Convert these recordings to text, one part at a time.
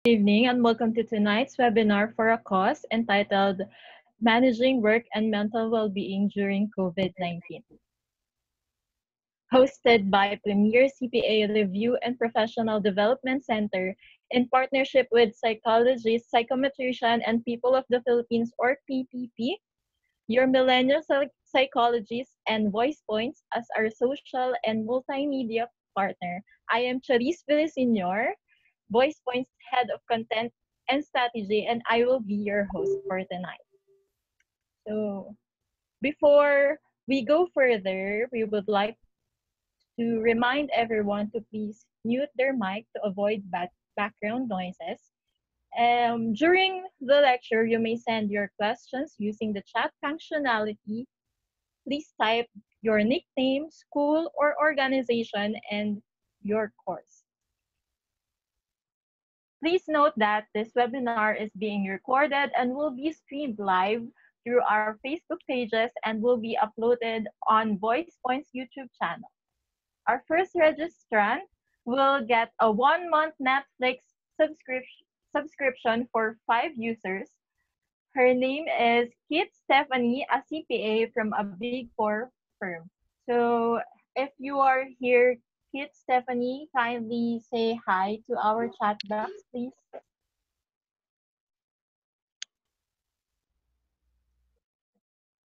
Evening and welcome to tonight's webinar for a cause entitled Managing Work and Mental Wellbeing During COVID-19. Hosted by Premier CPA Review and Professional Development Center in partnership with Psychologists, Psychometricians, and People of the Philippines or PPP, your Millennial Psychologists and VoicePoints as our social and multimedia partner. I am Charisse Villaseñor, VoicePoints Head of Content and Strategy, and I will be your host for tonight. So, before we go further, we would like to remind everyone to please mute their mic to avoid background noises. During the lecture, you may send your questions using the chat functionality. Please type your nickname, school, or organization, and your course. Please note that this webinar is being recorded and will be streamed live through our Facebook pages and will be uploaded on VoicePoints YouTube channel. Our first registrant will get a 1-month Netflix subscription for 5 users. Her name is Kit Stephanie, a CPA from a Big 4 firm. So if you are here, Kit Stephanie, kindly say hi to our chat box, please.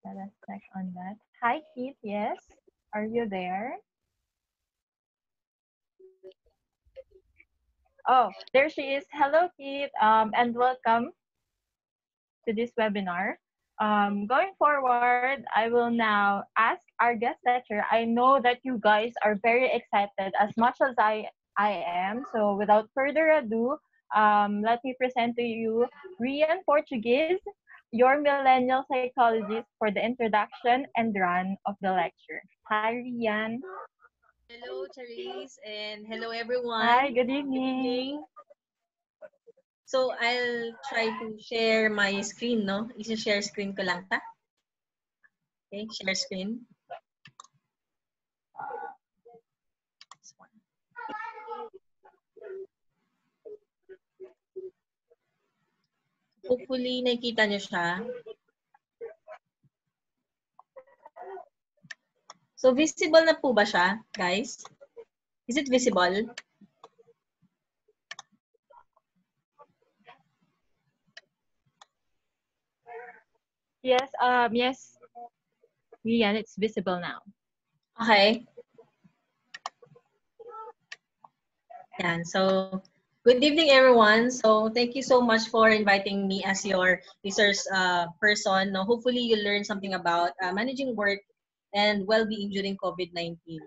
Let us check on that. Hi, Kit. Yes, are you there? Oh, there she is. Hello, Kit, and welcome to this webinar. Going forward, I will now ask our guest lecturer. I know that you guys are very excited as much as I am. So without further ado, let me present to you Rian Portuguese, your millennial psychologist, for the introduction and run of the lecture. Hi, Rian. Hello, Charisse, and hello, everyone. Hi, good evening. So, I'll try to share my screen, no? I-share screen ko lang, ta? Okay, share screen. Hopefully, nakikita nyo siya. So, visible na po ba siya, guys? Is it visible? Yes, yes, Rian, it's visible now. Okay. Yan. So, good evening, everyone. So, thank you so much for inviting me as your resource person. No, hopefully, you'll learn something about managing work and well-being during COVID-19.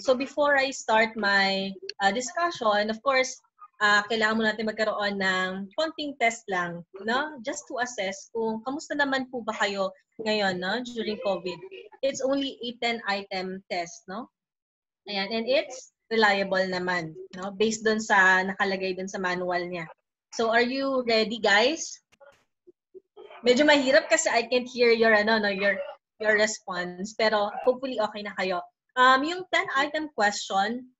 So, before I start my discussion, of course, kailangan mo natin magkaroon ng konting test lang, no? Just to assess kung kamusta naman po ba kayo ngayon, no? During COVID. It's only a 10-item test, no? Ayan, and it's reliable naman, no? Based dun sa nakalagay dun sa manual niya. So, are you ready, guys? Medyo mahirap kasi I can't hear your your response, pero hopefully okay na kayo. Yung 10-item question,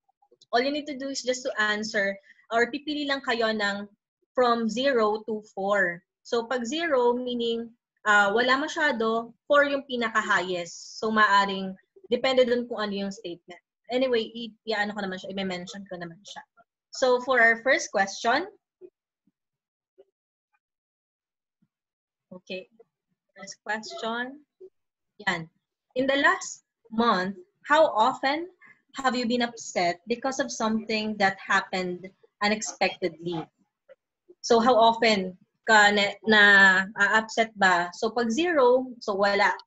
all you need to do is just to answer or pipili lang kayo ng from 0 to 4. So, pag 0, meaning wala masyado, 4 yung pinaka-highest. So, maaring, depende dun kung ano yung statement. Anyway, i-ano ko naman siya, i-mention ko naman siya. So, for our first question, okay, first question, yan. In the last month, how often have you been upset because of something that happened unexpectedly? So, how often ka na-upset ba? So, pag 0, so wala.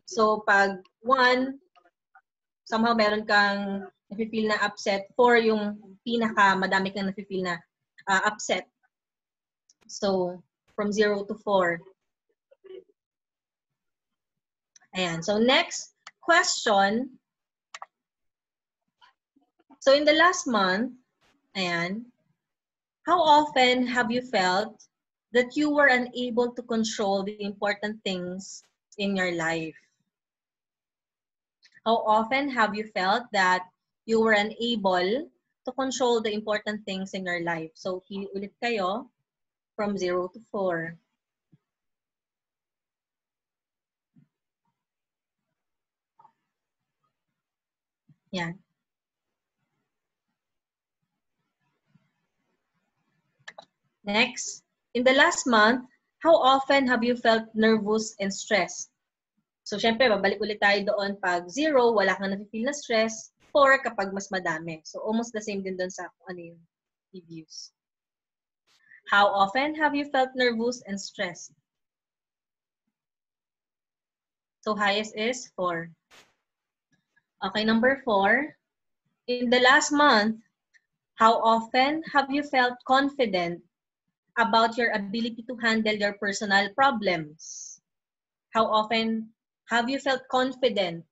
So, pag 1, somehow meron kang nafe-feel na upset. 4, yung pinaka-madami kang nafe-feel na upset. So, from 0 to 4. Ayan. So, next question. So, in the last month, ayan, how often have you felt that you were unable to control the important things in your life? How often have you felt that you were unable to control the important things in your life. So, pili ulit kayo from 0 to 4. Yan. Next, in the last month, how often have you felt nervous and stressed? So, syempre, babalik ulit tayo doon pag 0, wala kang na-feel na stress. 4, kapag mas madami. So, almost the same din doon sa ano yung reviews. How often have you felt nervous and stressed? So, highest is 4. Okay, number 4. In the last month, how often have you felt confident about your ability to handle your personal problems? How often have you felt confident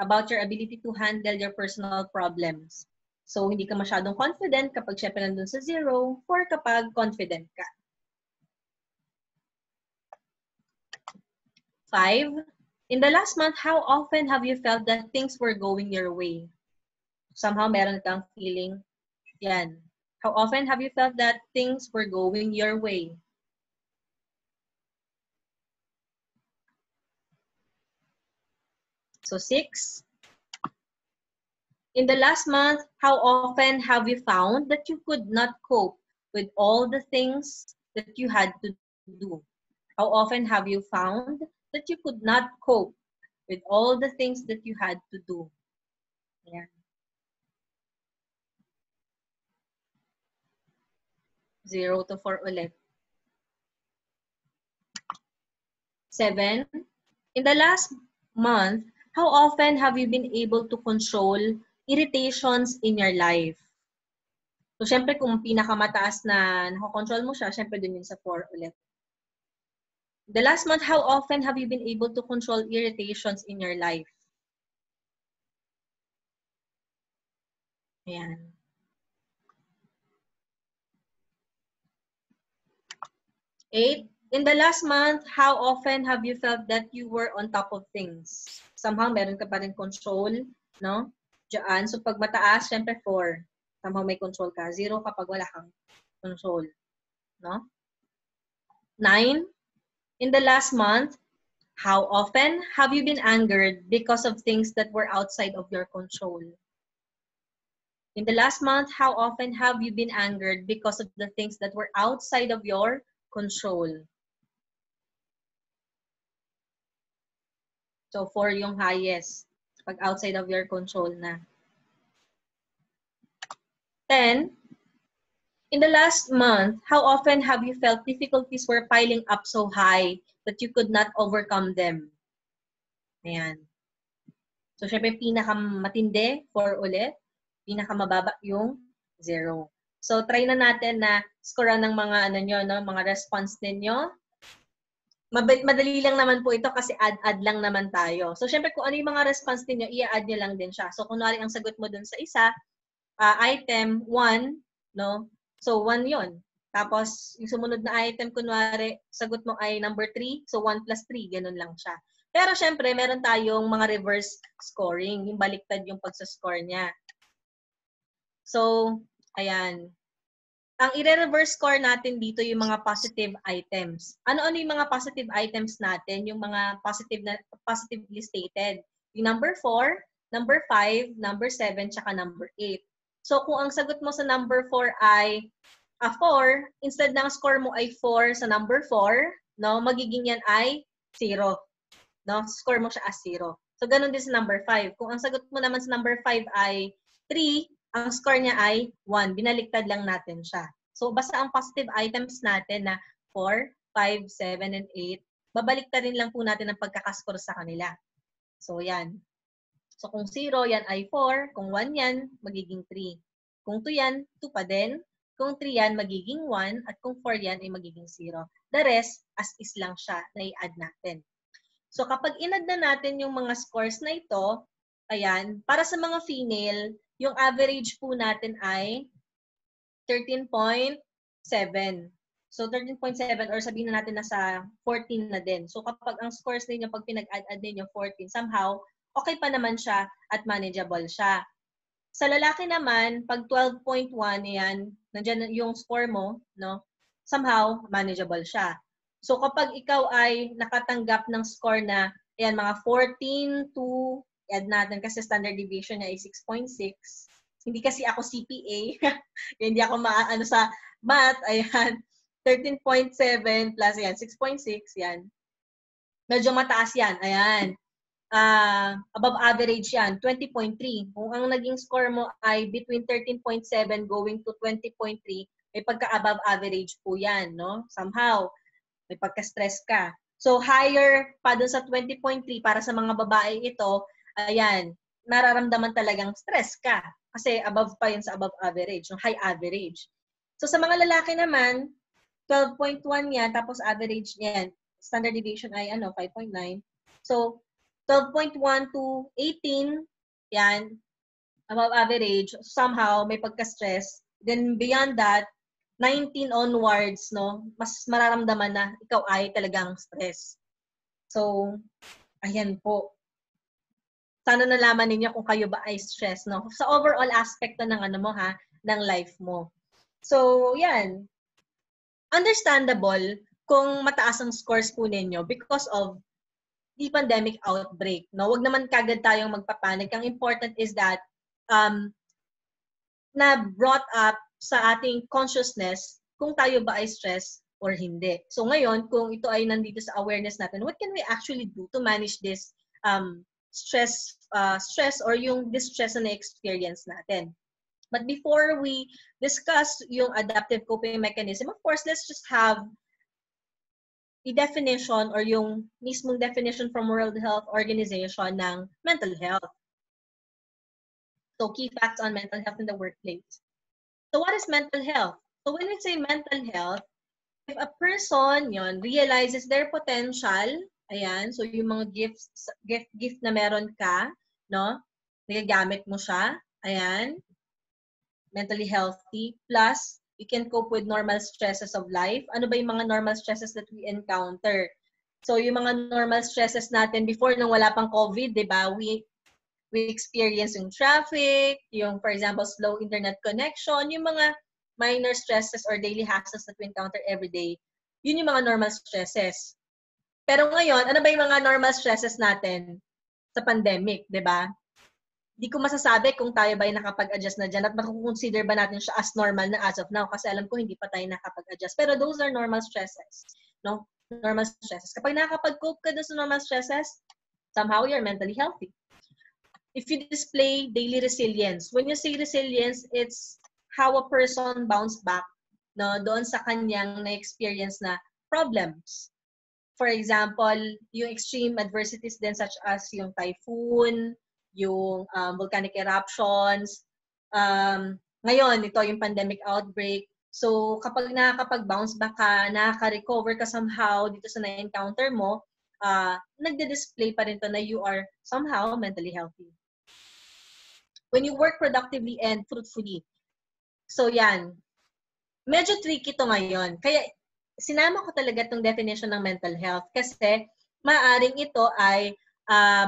about your ability to handle your personal problems? So, hindi ka masyadong confident kapag syempre nandun sa 0, 4 kapag confident ka. 5. In the last month, how often have you felt that things were going your way? Somehow, meron kang feeling, yan. How often have you felt that things were going your way? So, 6. In the last month, how often have you found that you could not cope with all the things that you had to do? How often have you found that you could not cope with all the things that you had to do? Ayan. 0 to 4 ulit. 7. In the last month, how often have you been able to control irritations in your life? So, syempre, kung pinakamataas na nakokontrol mo siya, syempre dun yun sa 4 ulit. The last month, how often have you been able to control irritations in your life? Ayan. 8. In the last month, how often have you felt that you were on top of things? Somehow, meron ka pa rin control, no? Diyan. So, pag mataas, syempre 4. Somehow may control ka. 0 kapag wala kang control, no? 9. In the last month, how often have you been angered because of things that were outside of your control? In the last month, how often have you been angered because of the things that were outside of your control? So, 4 yung highest. Pag outside of your control na. 10. In the last month, how often have you felt difficulties were piling up so high that you could not overcome them? Ayan. So, syempre, pinakamatindi, 4 ulit. Pinakamababa yung 0. So, try na natin na scorean ng mga, ano nyo, no, mga response ninyo. Madali lang naman po ito kasi add-add lang naman tayo. So, syempre, kung ano yung mga response ninyo, i-add nyo lang din siya. So, kunwari, ang sagot mo dun sa isa, item 1, no? So, 1 yon. Tapos, yung sumunod na item, kunwari, sagot mo ay number 3. So, 1 plus 3, ganun lang siya. Pero, syempre, meron tayong mga reverse scoring. Yung baliktad yung pagsascore niya. So, ayan. Ang i-reverse score natin dito yung mga positive items. Ano-ano yung mga positive items natin? Yung mga positively stated. Yung number 4, number 5, number 7, tsaka number 8. So, kung ang sagot mo sa number 4 ay 4, instead ng score mo ay 4 sa number 4, no, magiging yan ay 0. No? Score mo siya as 0. So, ganun din sa number 5. Kung ang sagot mo naman sa number 5 ay 3, ang score niya ay 1. Binaliktad lang natin siya. So, basta ang positive items natin na 4, 5, 7, and 8, babaliktarin lang po natin ang pagkakascore sa kanila. So, yan. So, kung 0, yan ay 4. Kung 1 yan, magiging 3. Kung 2 yan, 2 pa din. Kung 3 yan, magiging 1. At kung 4 yan, ay magiging 0. The rest, as is lang siya na i-add natin. So, kapag in-add na natin yung mga scores na ito, ayan, para sa mga female, yung average po natin ay 13.7. So, 13.7 or sabihin na natin nasa 14 na din. So, kapag ang scores ninyo, pag pinag-add-add ninyo 14, somehow, okay pa naman siya at manageable siya. Sa lalaki naman, pag 12.1, yan, nandiyan yung score mo, no? Somehow, manageable siya. So, kapag ikaw ay nakatanggap ng score na, yan, mga 14 to, add natin kasi standard deviation niya ay 6.6. Hindi kasi ako CPA. Hindi ako maano sa math. Ayan. 13.7 plus, yan, 6.6, yan. Medyo mataas yan. Ayan. Above average yan, 20.3. Kung ang naging score mo ay between 13.7 going to 20.3, may pagka-above average po yan, no? Somehow, may pagka-stress ka. So, higher pa dun sa 20.3 para sa mga babae ito, ayan, nararamdaman talagang stress ka. Kasi above pa yun sa above average, no? High average. So, sa mga lalaki naman, 12.1 yan, tapos average yan, standard deviation ay 5.9. So, 12.1 to 18, yan, above average, somehow may pagka-stress. Then beyond that, 19 onwards, no, mas mararamdaman na ikaw ay talagang stress. So, ayan po. Sana nalaman ninyo kung kayo ba ay stress, no? Sa overall aspect ng ano mo ha, ng life mo. So, yan. Understandable kung mataas ang scores po ninyo because of the pandemic outbreak. No, wag naman kagad tayong magpapanik. Ang important is that na brought up sa ating consciousness kung tayo ba ay stress or hindi. So ngayon, kung ito ay nandito sa awareness natin, what can we actually do to manage this stress or yung distress na experience natin? But before we discuss yung adaptive coping mechanism, of course, let's just have the definition or yung mismong definition from World Health Organization ng mental health. So, key facts on mental health in the workplace. So, what is mental health? So, when we say mental health, if a person realizes their potential, ayan, so yung mga gift na meron ka, no, nagagamit mo siya, ayan, mentally healthy, plus you can cope with normal stresses of life. Ano ba yung mga normal stresses that we encounter? So, yung mga normal stresses natin before nung wala pang COVID, di ba? We experience yung traffic, yung, for example, slow internet connection, yung mga minor stresses or daily hassles that we encounter every day. Yun yung mga normal stresses. Pero ngayon, ano ba yung mga normal stresses natin sa pandemic, di ba? Di ko masasabi kung tayo ba ay nakapag-adjust na dyan at makukonsider ba natin siya as normal na as of now kasi alam ko hindi pa tayo nakapag-adjust. Pero those are normal stresses. No? Normal stresses. Kapag nakapag-cope ka dun sa normal stresses, somehow you're mentally healthy. If you display daily resilience, when you say resilience, it's how a person bounce back doon sa kanyang na-experience na problems. For example, yung extreme adversities din such as yung typhoon, yung volcanic eruptions. Ngayon, ito yung pandemic outbreak. So, kapag nakakapag-bounce back ka, nakaka-recover ka somehow dito sa na-encounter mo, nagde-display pa rin to na you are somehow mentally healthy. When you work productively and fruitfully. So, yan. Medyo tricky to ngayon. Kaya, sinama ko talaga itong definition ng mental health kasi maaring ito ay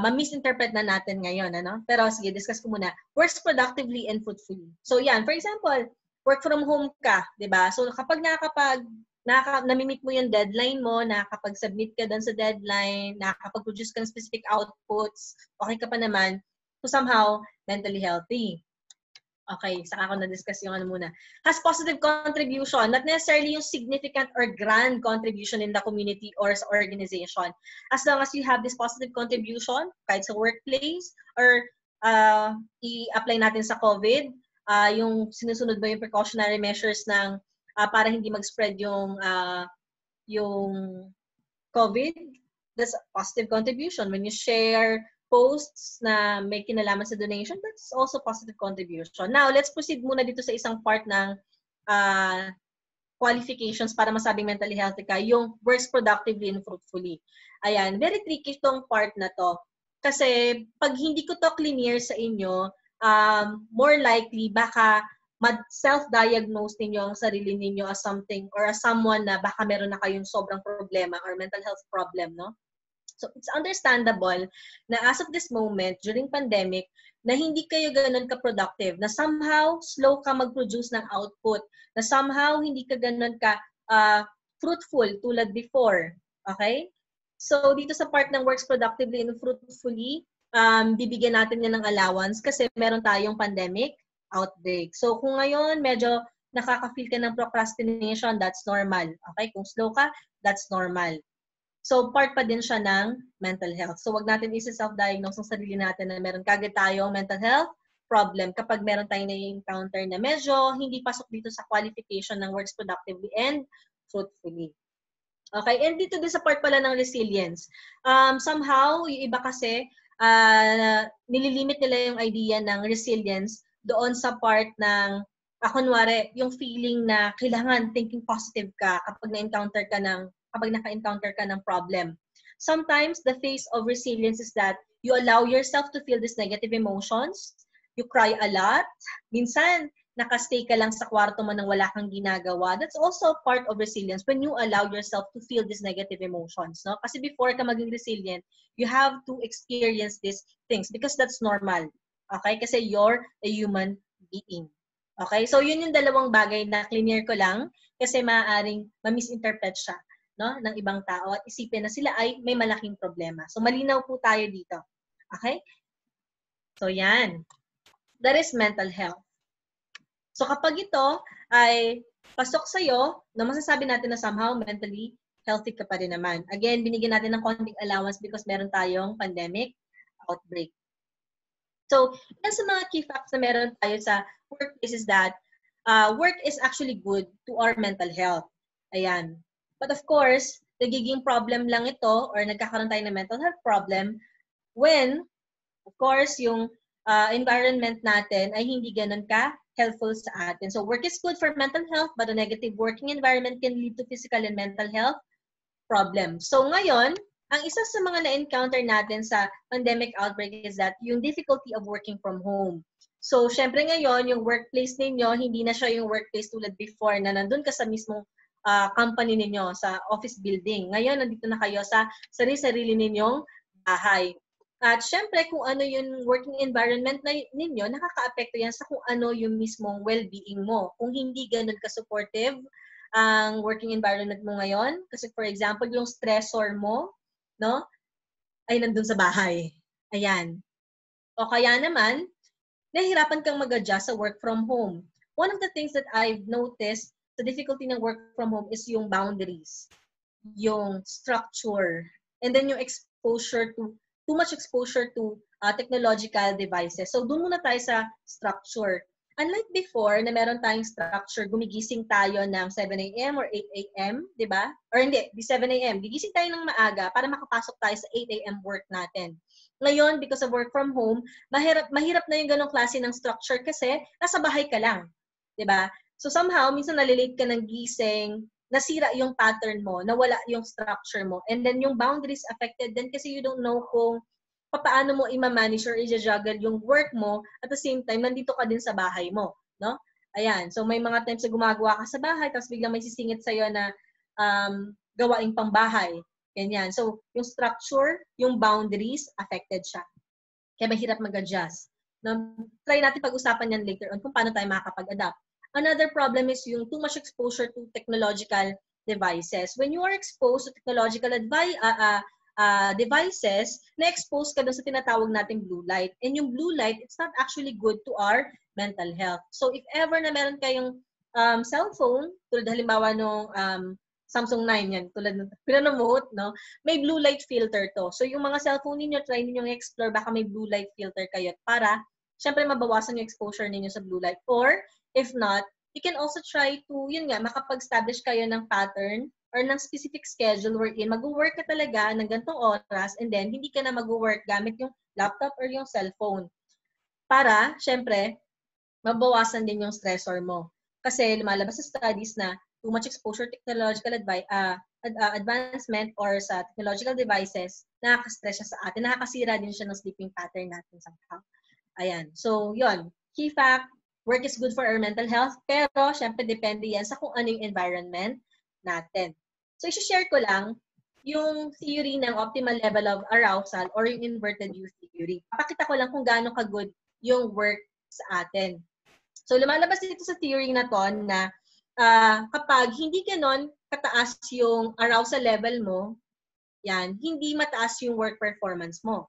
ma-misinterpret na natin ngayon, ano? Pero sige, discuss ko muna. Works productively and fruitfully. So yan, for example, work from home ka, 'di ba? So kapag nami-meet mo yung deadline mo, nakakapag-submit ka doon sa deadline, nakakapag-produce ka ng specific outputs, okay ka pa naman, so somehow mentally healthy. Okay, saka ako na-discuss yung ano muna. Has positive contribution, not necessarily yung significant or grand contribution in the community or sa organization. As long as you have this positive contribution, kahit sa workplace, or i-apply natin sa COVID, yung sinusunod ba yung precautionary measures ng para hindi mag-spread yung COVID, that's a positive contribution. When you share posts na may kinalaman sa donation, that's also positive contribution. Now, let's proceed muna dito sa isang part ng qualifications para masabing mentally healthy ka, yung works productively and fruitfully. Ayan, very tricky tong part na to. Kasi pag hindi ko to clear sa inyo, more likely baka self-diagnose ninyo ang sarili ninyo as something or as someone na baka meron na kayong sobrang problema or mental health problem, no? So, it's understandable na as of this moment, during pandemic, na hindi kayo ganun ka-productive, na somehow slow ka mag-produce ng output, na somehow hindi ka ganun ka fruitful tulad before. Okay? So, dito sa part ng works productively and fruitfully, bibigyan natin yan ng allowance kasi meron tayong pandemic outbreak. So, kung ngayon medyo nakaka-feel ka ng procrastination, that's normal. Okay? Kung slow ka, that's normal. So, part pa din siya ng mental health. So, wag natin isi-self-diagnose ng sarili natin na meron kagad tayong mental health problem kapag meron tayong na-encounter na medyo hindi pasok dito sa qualification ng works productively and fruitfully. Okay? And dito din sa part pala ng resilience. Somehow, yung iba kasi, nililimit nila yung idea ng resilience doon sa part ng, kunwari, yung feeling na kailangan thinking positive ka kapag naka-encounter ka ng problem. Sometimes, the face of resilience is that you allow yourself to feel these negative emotions. You cry a lot. Minsan, nakastay ka lang sa kwarto mo nang wala kang ginagawa. That's also part of resilience when you allow yourself to feel these negative emotions. No? Kasi before ka maging resilient, you have to experience these things because that's normal. Okay? Kasi you're a human being. Okay? So, yun yung dalawang bagay na clear ko lang kasi maaaring ma-misinterpret siya, no, ng ibang tao at isipin na sila ay may malaking problema. So, malinaw po tayo dito. Okay? So, yan. That is mental health. So, kapag ito ay pasok sa'yo, na masasabi natin na somehow mentally healthy ka pa rin naman. Again, binigyan natin ng konting allowance because meron tayong pandemic outbreak. So, yan sa mga key facts na meron tayo sa workplace is that work is actually good to our mental health. Ayan. But of course, nagiging problem lang ito or nagkakaroon tayo ng mental health problem when, of course, yung environment natin ay hindi ganun ka helpful sa atin. So, work is good for mental health, but a negative working environment can lead to physical and mental health problems. So, ngayon, ang isa sa mga na-encounter natin sa pandemic outbreak is that yung difficulty of working from home. So, syempre ngayon, yung workplace ninyo, hindi na siya yung workplace tulad before na nandun ka sa mismong company ninyo, sa office building. Ngayon, nandito na kayo sa sarili-sarili ninyong bahay. At syempre, kung ano yung working environment ninyo, nakaka-apekto yan sa kung ano yung mismong well-being mo. Kung hindi ganun ka-supportive ang working environment mo ngayon, kasi for example, yung stressor mo, no, ay nandun sa bahay. Ayan. O kaya naman, nahihirapan kang mag-adjust sa work from home. One of the things that I've noticed sa difficulty ng work from home is yung boundaries, yung structure, and then yung too much exposure to technological devices. So, doon muna tayo sa structure. Unlike before, na meron tayong structure, gumigising tayo ng 7 a.m. or 8 a.m., di ba? Or hindi, di 7 a.m. Gigising tayo ng maaga para makapasok tayo sa 8 a.m. work natin. Ngayon, because of work from home, mahirap na yung ganong klase ng structure kasi nasa bahay ka lang. Di ba? So, somehow, minsan nalilate ka ng gising, nasira yung pattern mo, nawala yung structure mo, and then yung boundaries affected din kasi you don't know kung paano mo i-manage or i-juggle yung work mo at the same time, nandito ka din sa bahay mo, no? Ayan. So, may mga times na gumagawa ka sa bahay tapos biglang may sisingit sa'yo na gawaing pangbahay. Ganyan. So, yung structure, yung boundaries, affected siya. Kaya mahirap mag-adjust. No? Try natin pag-usapan yan later on kung paano tayo makakapag-adapt. Another problem is yung too much exposure to technological devices. When you are exposed to technological devices, na-expose ka dun sa tinatawag nating blue light. And yung blue light, it's not actually good to our mental health. So if ever na meron kayong cellphone, tulad halimbawa nung Samsung 9 yan, tulad ng pinanomote, no? May blue light filter to. So yung mga cellphone ninyo, try ninyong explore, baka may blue light filter kayo para, syempre mabawasan yung exposure ninyo sa blue light. Or, if not, you can also try to, yun nga, makapag-establish kayo ng pattern or ng specific schedule wherein mag-work ka talaga ng gantong oras and then hindi ka na mag-work gamit yung laptop or yung cellphone. Para, syempre, mabawasan din yung stressor mo. Kasi lumalabas sa studies na too much exposure to technological advancement or sa technological devices, nakaka-stress siya sa atin, nakakasira din siya ng sleeping pattern natin somehow. Ayan. So, yun. Key fact, work is good for our mental health, pero syempre depende yan sa kung ano yung environment natin. So, i-share ko lang yung theory ng optimal level of arousal or yung inverted U theory. Papakita ko lang kung gaano ka-good yung work sa atin. So, lumalabas dito sa theory na to na kapag hindi ganon kataas yung arousal level mo, yan, hindi mataas yung work performance mo.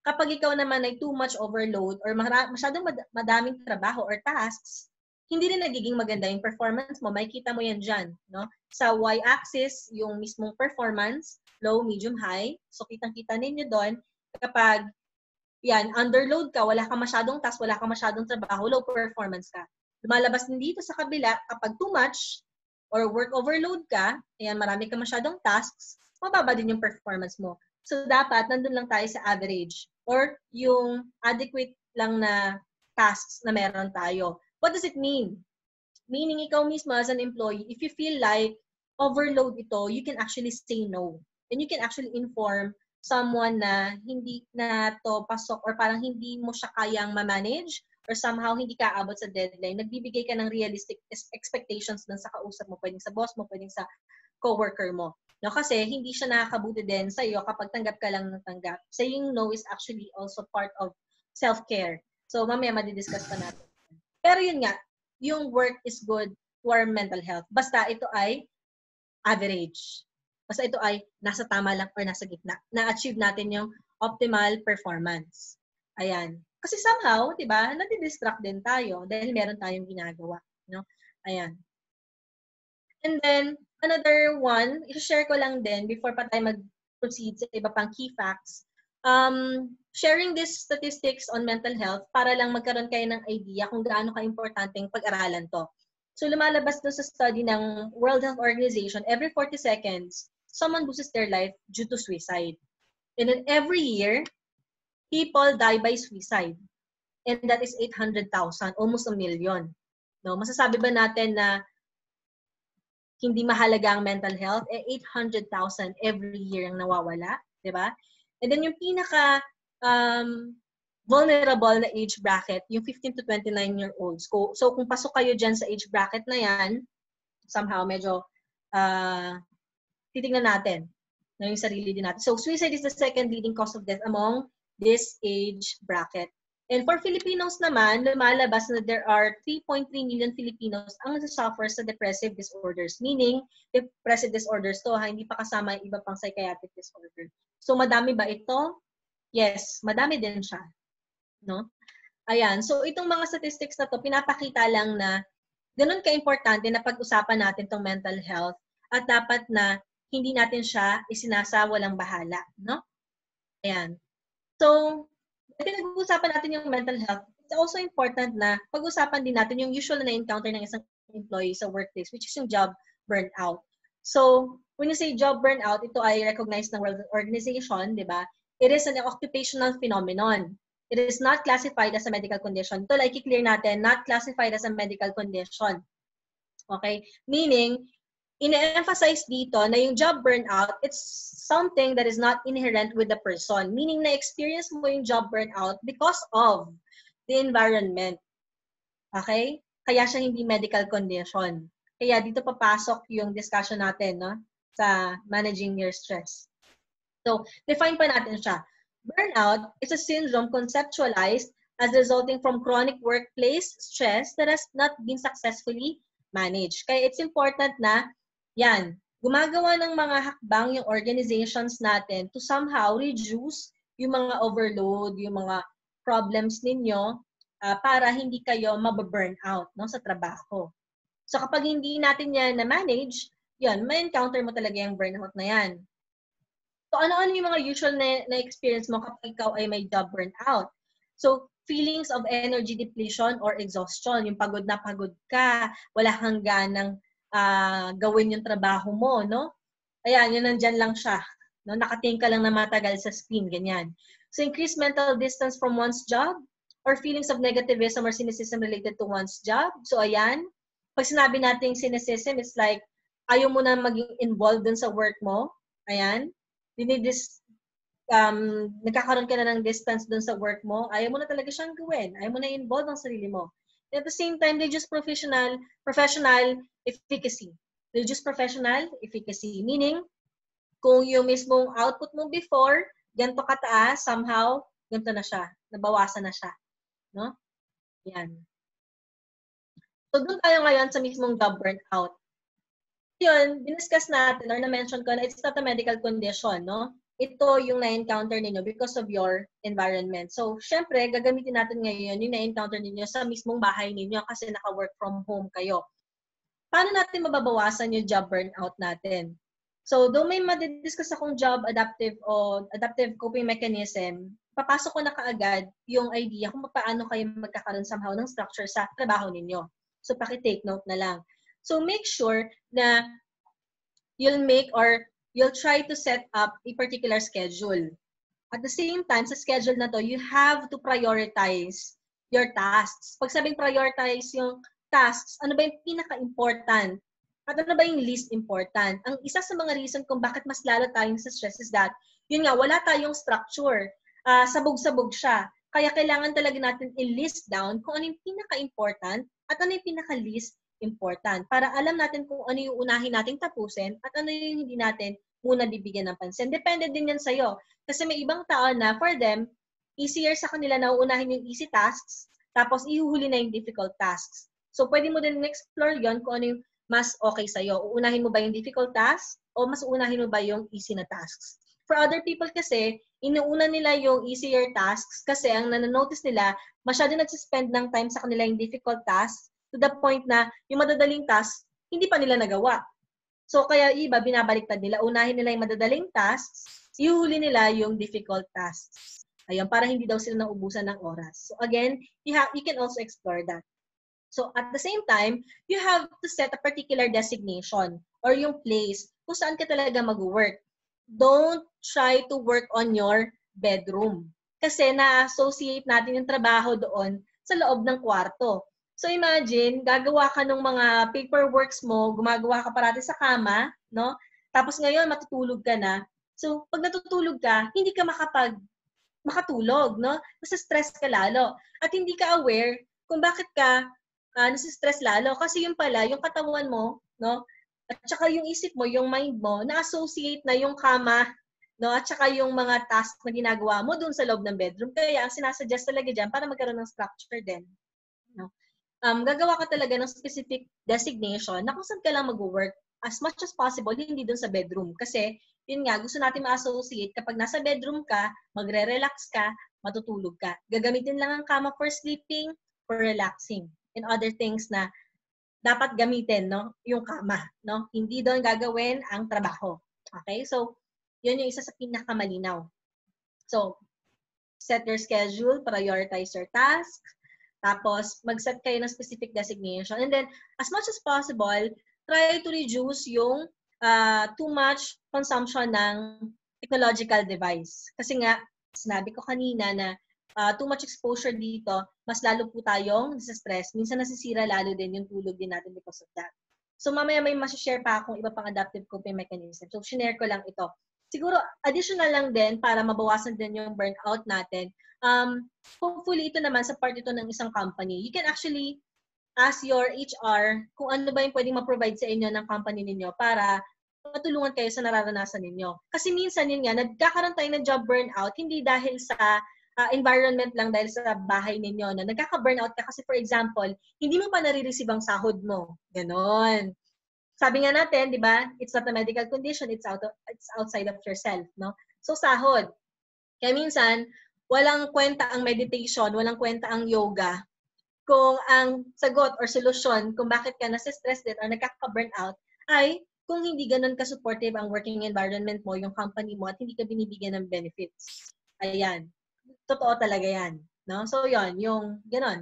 Kapag ikaw naman ay too much overload or masyadong madaming trabaho or tasks, hindi rin nagiging maganda yung performance mo. Makikita mo yan dyan. No? Sa y-axis, yung mismong performance, low, medium, high. So, kitang-kita ninyo doon, kapag yan, underload ka, wala ka masyadong task, wala ka masyadong trabaho, low performance ka. Lumalabas din dito sa kabila, kapag too much or work overload ka, ayan, marami ka masyadong tasks, mababa din yung performance mo. So, dapat, nandun lang tayo sa average or yung adequate lang na tasks na meron tayo. What does it mean? Meaning, ikaw mismo as an employee, if you feel like overload ito, you can actually say no. And you can actually inform someone na hindi na to pasok or parang hindi mo siya kayang ma-manage or somehow hindi ka abot sa deadline. Nagbibigay ka ng realistic expectations dun sa kausap mo, pwedeng sa boss mo, pwedeng sa coworker mo. No, kasi hindi siya nakakabuti din sa iyo kapag tanggap ka lang ng tanggap. Saying no is actually also part of self-care. So, mamaya madidiscuss pa natin. Pero yun nga, yung work is good for mental health. Basta ito ay average. Basta ito ay nasa tama lang or nasa gitna. Na-achieve natin yung optimal performance. Ayan. Kasi somehow, di ba, nadidistract din tayo dahil meron tayong ginagawa. No? Ayan. And then, another one, i-share ko lang din before pa tayo mag-proceed sa iba pang key facts. Sharing these statistics on mental health para lang magkaroon kayo ng idea kung gaano ka-importanteng pag-aralan to. So, lumalabas doon sa study ng World Health Organization, every 40 seconds, someone loses their life due to suicide. And then every year, people die by suicide. And that is 800,000, almost 1 million. No? Masasabi ba natin na hindi mahalaga ang mental health? 800,000 every year ang nawawala. Diba? And then yung pinaka vulnerable na age bracket, yung 15 to 29-year-olds. So kung pasok kayo dyan sa age bracket na yan, somehow medyo titingnan natin na yung sarili din natin. So suicide is the second leading cause of death among this age bracket. And for Filipinos naman, lumalabas na there are 3.3 million Filipinos ang suffer sa depressive disorders. Meaning, depressive disorders to, hindi pa kasama yung iba pang psychiatric disorder. So, madami ba ito? Yes, madami din siya. No? Ayan. So, itong mga statistics na to, pinapakita lang na ganun ka-importante na pag-usapan natin tong mental health at dapat na hindi natin siya isinasawalang bahala. No? Ayan. So, pinag-uusapan natin yung mental health, it's also important na pag-usapan din natin yung usual na encounter ng isang employee sa workplace, which is yung job burnout. So, when you say job burnout, ito ay recognized ng World Organization, di ba? It is an occupational phenomenon. It is not classified as a medical condition. Ito, like, i-clear natin, not classified as a medical condition. Okay? Meaning, ina-emphasize dito na yung job burnout, it's something that is not inherent with the person. Meaning na-experience mo yung job burnout because of the environment. Okay? Kaya siya hindi medical condition. Kaya dito papasok yung discussion natin, no? Sa managing your stress. So, define pa natin siya. Burnout is a syndrome conceptualized as resulting from chronic workplace stress that has not been successfully managed. Kaya it's important na yan, gumagawa ng mga hakbang yung organizations natin to somehow reduce yung mga overload, yung mga problems ninyo para hindi kayo mababurn out, no, sa trabaho. So kapag hindi natin yan na-manage, yan, may encounter mo talaga yung burnout na yan. So ano-ano yung mga usual na experience mo kapag ikaw ay may job burnout? So feelings of energy depletion or exhaustion, yung pagod na pagod ka, wala kang ganang gawin yung trabaho mo, no? Ayan, yun nandyan lang siya. No? Nakatingin ka lang na matagal sa screen, ganyan. So, increased mental distance from one's job or feelings of negativism or cynicism related to one's job. So, ayan. Pag sinabi natin cynicism, it's like, ayaw mo na maging involved dun sa work mo. Ayan. Nagkakaroon ka na ng distance dun sa work mo. Ayaw mo na talaga siyang gawin. Ayaw mo na involved ang sarili mo. At the same time, they just professional efficacy. They just professional efficacy. Meaning, kung yung mismong output mo before, ganito kataas, somehow, ganito na siya. Nabawasan na siya. no? Yan. So, doon tayo ngayon sa mismong job burnout. Yun, diniscuss natin or na-mention ko na it's not a medical condition, no? Ito yung na-encounter ninyo because of your environment. So, syempre, gagamitin natin ngayon yung na-encounter ninyo sa mismong bahay ninyo kasi naka-work from home kayo. Paano natin mababawasan yung job burnout natin? So, though may madidiscuss akong job adaptive o adaptive coping mechanism, papasok ko na kaagad yung idea kung paano kayo magkakaroon somehow ng structure sa trabaho ninyo. So, paki-take note na lang. So, make sure na you'll try to set up a particular schedule. At the same time, sa schedule na to, you have to prioritize your tasks. Pag sabing prioritize yung tasks, ano ba yung pinaka-important? At ano ba yung least important? Ang isa sa mga reason kung bakit mas lalo tayong sa stress is that, yun nga, wala tayong structure. Sabog-sabog siya. Kaya kailangan talaga natin i-list down kung ano yung pinaka-important at ano yung pinaka-least important. Para alam natin kung ano yung unahin nating tapusin at ano yung hindi natin muna bibigyan ng pansin. Depende din yan sa'yo. Kasi may ibang tao na for them, easier sa kanila na uunahin yung easy tasks, tapos ihuhuli na yung difficult tasks. So, pwede mo din explore yon kung ano yung mas okay sa'yo. Uunahin mo ba yung difficult tasks o mas uunahin mo ba yung easy na tasks? For other people kasi, inuuna nila yung easier tasks kasi ang nananotice nila, masyado nagsispend ng time sa kanila yung difficult tasks to the point na yung madadaling tasks, hindi pa nila nagawa. So, kaya iba, binabaliktad nila. Unahin nila yung madadaling tasks, ihuli nila yung difficult tasks. Ayun, para hindi daw sila naubusan ng oras. So, again, you can also explore that. So, at the same time, you have to set a particular designation or yung place kung saan ka talaga mag-work. Don't try to work on your bedroom. Kasi na-associate natin yung trabaho doon sa loob ng kwarto. So imagine, gagawa ka ng mga paperworks mo, gumagawa ka parati sa kama, no? Tapos ngayon, matutulog ka na. So, pag natutulog ka, hindi ka makatulog, no? Nasa-stress ka lalo. At hindi ka aware kung bakit ka nasa-stress lalo. Kasi yung pala, yung katawan mo, no? At saka yung isip mo, yung mind mo, na-associate na yung kama, no? At saka yung mga tasks na ginagawa mo dun sa loob ng bedroom. Kaya ang sinasuggest talaga dyan para magkaroon ng structure din. No? Gagawa ka talaga ng specific designation na kung saan ka lang mag-work as much as possible, hindi dun sa bedroom. Kasi, yun nga, gusto natin ma-associate kapag nasa bedroom ka, magre-relax ka, matutulog ka. Gagamitin lang ang kama for sleeping, for relaxing, and other things na dapat gamitin, no? Yung kama, no? Hindi doon gagawin ang trabaho. Okay? So, yun yung isa sa pinakamalinaw. So, set your schedule, prioritize your tasks, tapos mag-set kayo ng specific designation. And then, as much as possible, try to reduce yung too much consumption ng technological device. Kasi nga, sinabi ko kanina na too much exposure dito, mas lalo po tayong nasa-stress. Minsan nasisira lalo din yung tulog din natin because of that. So mamaya may masashare pa akong iba pang adaptive coping mechanism. So share ko lang ito. Siguro additional lang din para mabawasan din yung burnout natin. Hopefully ito naman sa part ito ng isang company. You can actually ask your HR kung ano ba yung pwedeng ma-provide sa inyo ng company ninyo para matulungan kayo sa nararanasan ninyo. Kasi minsan yun nga, nagkakaroon tayo ng job burnout hindi dahil sa environment lang dahil sa bahay ninyo na nagkaka-burnout ka kasi for example, hindi mo pa nare-receive ang sahod mo. Ganon. Sabi nga natin, di ba, it's not a medical condition, it's outside of yourself, no? So sahod. Kaya minsan, walang kwenta ang meditation, walang kwenta ang yoga kung ang sagot or solusyon kung bakit ka nasa-stress din or nagkaka-burnout ay kung hindi ganun ka-supportive ang working environment mo, yung company mo, at hindi ka binibigyan ng benefits. Ayan. Totoo talaga yan. No? So, yon yung ganon.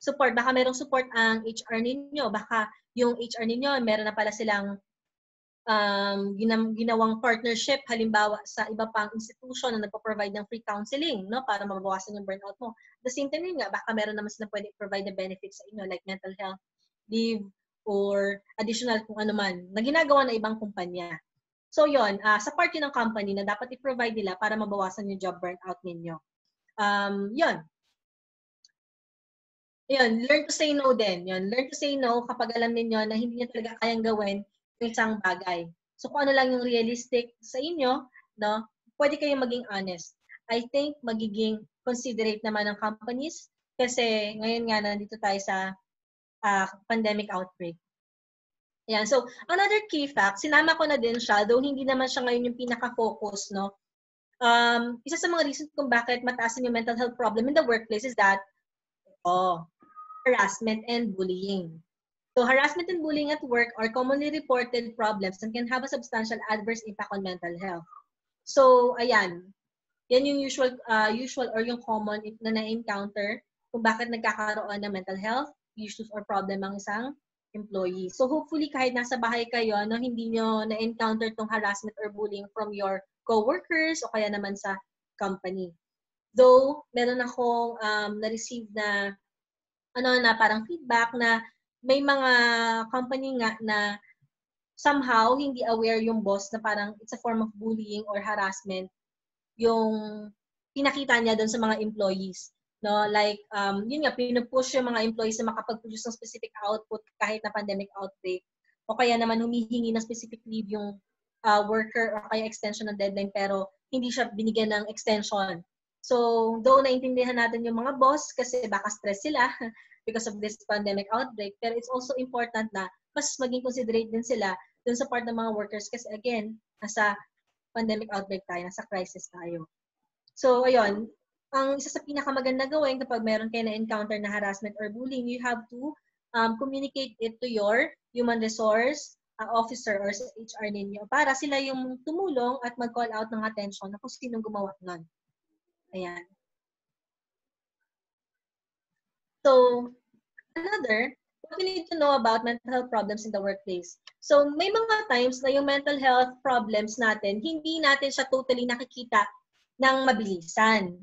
Support. Baka merong support ang HR ninyo. Baka yung HR ninyo, meron na pala silang ginawang partnership, halimbawa sa iba pang institution na nagpo-provide ng free counseling, no, para mabawasan yung burnout mo. At the same time yun nga, baka meron naman silang pwede provide na benefits sa inyo like mental health leave or additional kung ano man na ginagawa ng ibang kumpanya. So yon, sa part yun ng company na dapat i-provide nila para mabawasan yung job burnout ninyo. Yun. Learn to say no din. Learn to say no kapag alam niyo na hindi niyo talaga kayang gawin yung isang bagay. So kung ano lang yung realistic sa inyo, no, pwede kayong maging honest. I think magiging considerate naman ng companies Kasi ngayon nga, nandito tayo sa pandemic outbreak. Ayan. So, another key fact, sinama ko na din siya, though hindi naman siya ngayon yung pinaka-focus, no? Isa sa mga reasons kung bakit mataas yung mental health problem in the workplace is that, harassment and bullying. So, harassment and bullying at work are commonly reported problems and can have a substantial adverse impact on mental health. So, ayan. Yan yung usual or yung common na na-encounter kung bakit nagkakaroon ng mental health issues or problem ang isang employee. So hopefully kahit nasa bahay kayo, no, hindi nyo na-encounter tong harassment or bullying from your co-workers o kaya naman sa company. Though, meron akong na-receive na na parang feedback na may mga company nga na somehow hindi aware yung boss na parang it's a form of bullying or harassment yung pinakita niya doon sa mga employees. No, like yun nga, pinupush yung mga employees na makapag-produce ng specific output kahit na pandemic outbreak, o kaya naman humihingi ng specific leave yung worker o kaya extension ng deadline pero hindi siya binigyan ng extension. So though naintindihan natin yung mga boss kasi baka stress sila because of this pandemic outbreak, pero it's also important na mas maging considerate din sila dun sa part ng mga workers kasi again, nasa pandemic outbreak tayo, nasa crisis tayo. So ayun, ang isa sa pinakamaganda gawin kapag meron kayo na-encounter na harassment or bullying, you have to communicate it to your human resource officer or sa HR ninyo para sila yung tumulong at mag-call out ng attention na kung sinong gumawa nun. Ayan. So, another, what we need to know about mental health problems in the workplace. So, may mga times na yung mental health problems natin, hindi natin siya totally nakikita ng mabilisan.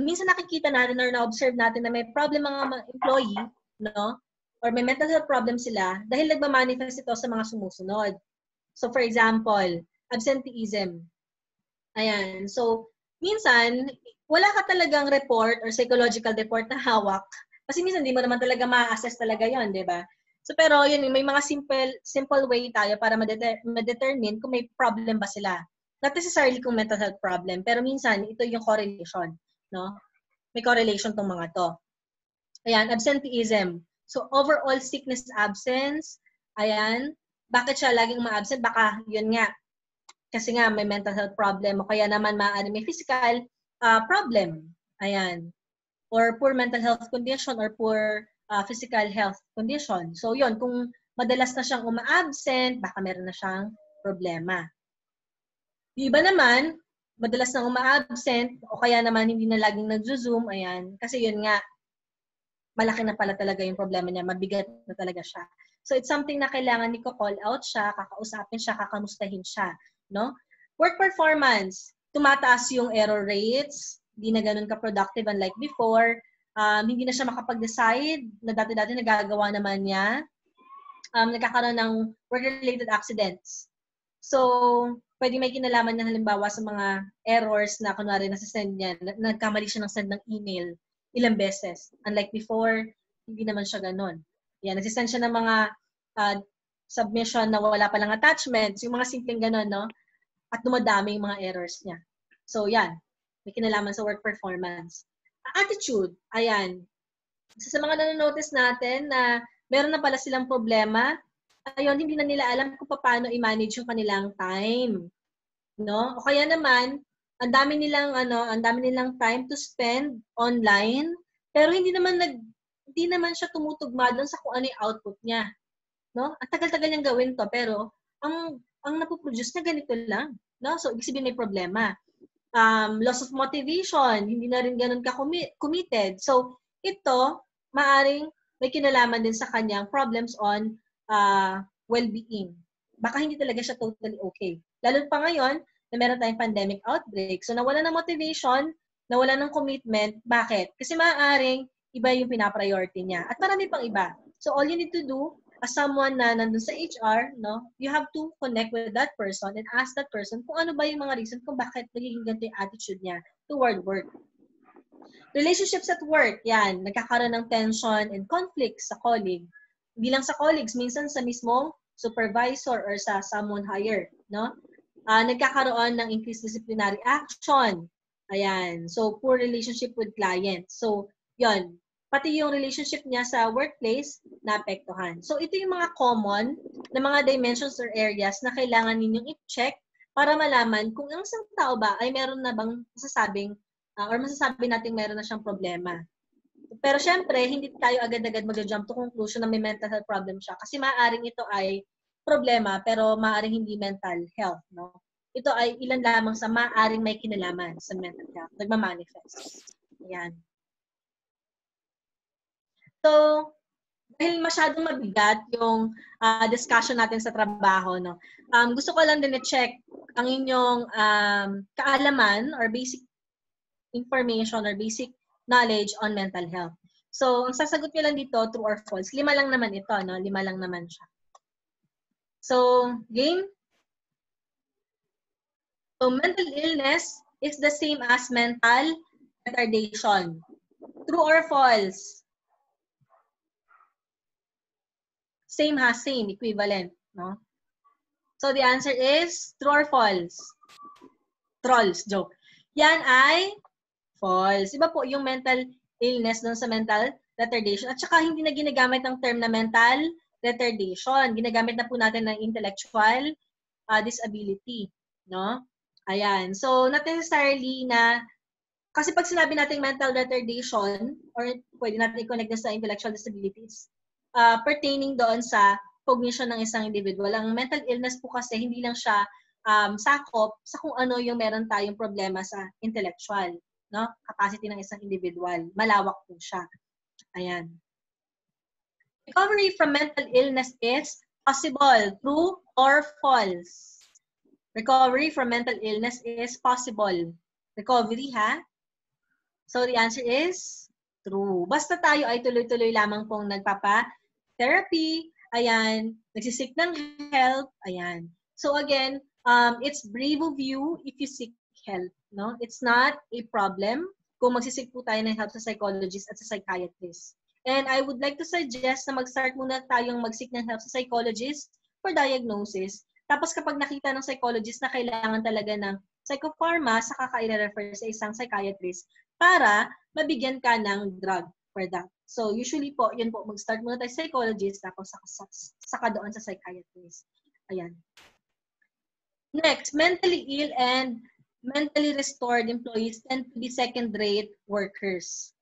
Minsan nakikita natin or na-observe natin na may problem mga employee, no? Or may mental health problem sila dahil nagmamanifest ito sa mga sumusunod. So, for example, absenteeism. Ayan. So, minsan, wala ka talagang report or psychological report na hawak. Kasi minsan, di mo naman talaga ma-assess talaga yon, di ba? So, pero yun, may mga simple way tayo para ma-determine kung may problem ba sila. Not necessarily kung mental health problem, pero minsan, ito yung correlation, no? May correlation tong mga to. Ayan, absenteeism. So, overall sickness absence. Ayan. Bakit siya laging ma-absent? Baka, yun nga, kasi nga may mental health problem o kaya naman may physical problem. Ayan. Or poor mental health condition or poor physical health condition. So, yun, kung madalas na siyang uma-absent, baka meron na siyang problema. Yung iba naman, madalas na uma-absent o kaya naman hindi na laging nag-zoom, ayan. Kasi yun nga, malaki na pala talaga yung problema niya, mabigat na talaga siya. So it's something na kailangan ni ko-call out siya, kakausapin siya, kakamustahin siya, no? Work performance, tumataas yung error rates, hindi na ganun ka-productive unlike before, hindi na siya makapag-decide na dati-dati nagagawa naman niya, nagkakaroon ng work-related accidents. So, pwede may kinalaman niya halimbawa sa mga errors na kunwari nasa-send niya, nagkamali siya ng send ng email ilang beses. Unlike before, hindi naman siya ganun. Yan, nagsisend siya ng mga submission na wala palang attachments, yung mga simpleng ganun, no? At dumadami yung mga errors niya. So, yan. May kinalaman sa work performance. Attitude, ayan. Isa sa mga nanonotice natin na meron na pala silang problema, ayun, hindi na nila alam kung paano i-manage yung kanilang time. No? O kaya naman, ang dami nilang time to spend online, pero hindi naman siya tumutugma doon sa kung ano yung output niya. No? Ang tagal-tagal niyang gawin to, pero ang napoproduce niya ganito lang. No? So, ibig sabihin may problema. Loss of motivation, hindi na rin ganun ka-committed. So, ito, maaring may kinalaman din sa kanyang problems on well-being. Baka hindi talaga siya totally okay. Lalo pa ngayon, na meron tayong pandemic outbreak. So, nawala ng motivation, nawala ng commitment. Bakit? Kasi maaaring iba yung pinapriority niya. At marami pang iba. So, all you need to do, as someone na nandun sa HR, no, you have to connect with that person and ask that person kung ano ba yung mga reason kung bakit nagiging ganito yung attitude niya toward work. Relationships at work, yan, nagkakaroon ng tension and conflict sa colleague. Hindi lang sa colleagues, minsan sa mismong supervisor or sa someone higher, no? Nagkakaroon ng increased disciplinary action. Ayan. So, poor relationship with clients. So, Yon. Pati yung relationship niya sa workplace, naapektuhan. So, ito yung mga common na mga dimensions or areas na kailangan ninyong i-check para malaman kung ang isang tao ba ay meron na bang masasabing or masasabi natin meron na siyang problema. Pero syempre, hindi tayo agad-agad mag-jump to conclusion na may mental health problem siya kasi maaaring ito ay problema pero maaaring hindi mental health. No? Ito ay ilan lamang sa maaaring may kinalaman sa mental health. Nagmamanifest. Ayan. So, dahil masyadong mabigat yung discussion natin sa trabaho, no? Gusto ko lang din i-check ang inyong kaalaman or basic information or basic knowledge on mental health. So, ang sasagot nyo lang dito, true or false. 5 lang naman ito, no? 5 lang naman siya. So, game? So, mental illness is the same as mental retardation. True or false? Same has same, equivalent, no? So, the answer is true or false? Trolls, joke. Yan ay false. Iba po yung mental illness doon sa mental retardation. At saka hindi na ginagamit ang term na mental retardation. Ginagamit na po natin ng intellectual disability, no? Ayan. So, not necessarily na, kasi pag sinabi natin mental retardation, or pwede natin i-connect na sa intellectual disabilities, pertaining doon sa cognition ng isang individual. Ang mental illness po kasi hindi lang siya sakop sa kung ano yung meron tayong problema sa intellectual, no? Capacity ng isang individual. Malawak po siya. Ayan. Recovery from mental illness is possible. True or false? Recovery from mental illness is possible. Recovery, ha? So, the answer is true. Basta tayo ay tuloy-tuloy lamang pong nagpapa-therapy, ayan, nagsisik ng help, ayan. So, again, it's brave of you if you seek help, no? It's not a problem kung magsisik po tayo ng help sa psychologist at sa psychiatrist. And I would like to suggest na mag-start muna tayong mag-seek ng help sa psychologist for diagnosis. Tapos kapag nakita ng psychologist na kailangan talaga ng psychopharma, saka ka i-refer sa isang psychiatrist para mabigyan ka ng drug for that. So usually po, yun po, mag-start muna tayo sa psychologist, tapos saka doon sa psychiatrist. Ayan. Next, mentally ill and mentally restored employees tend to be second-rate workers.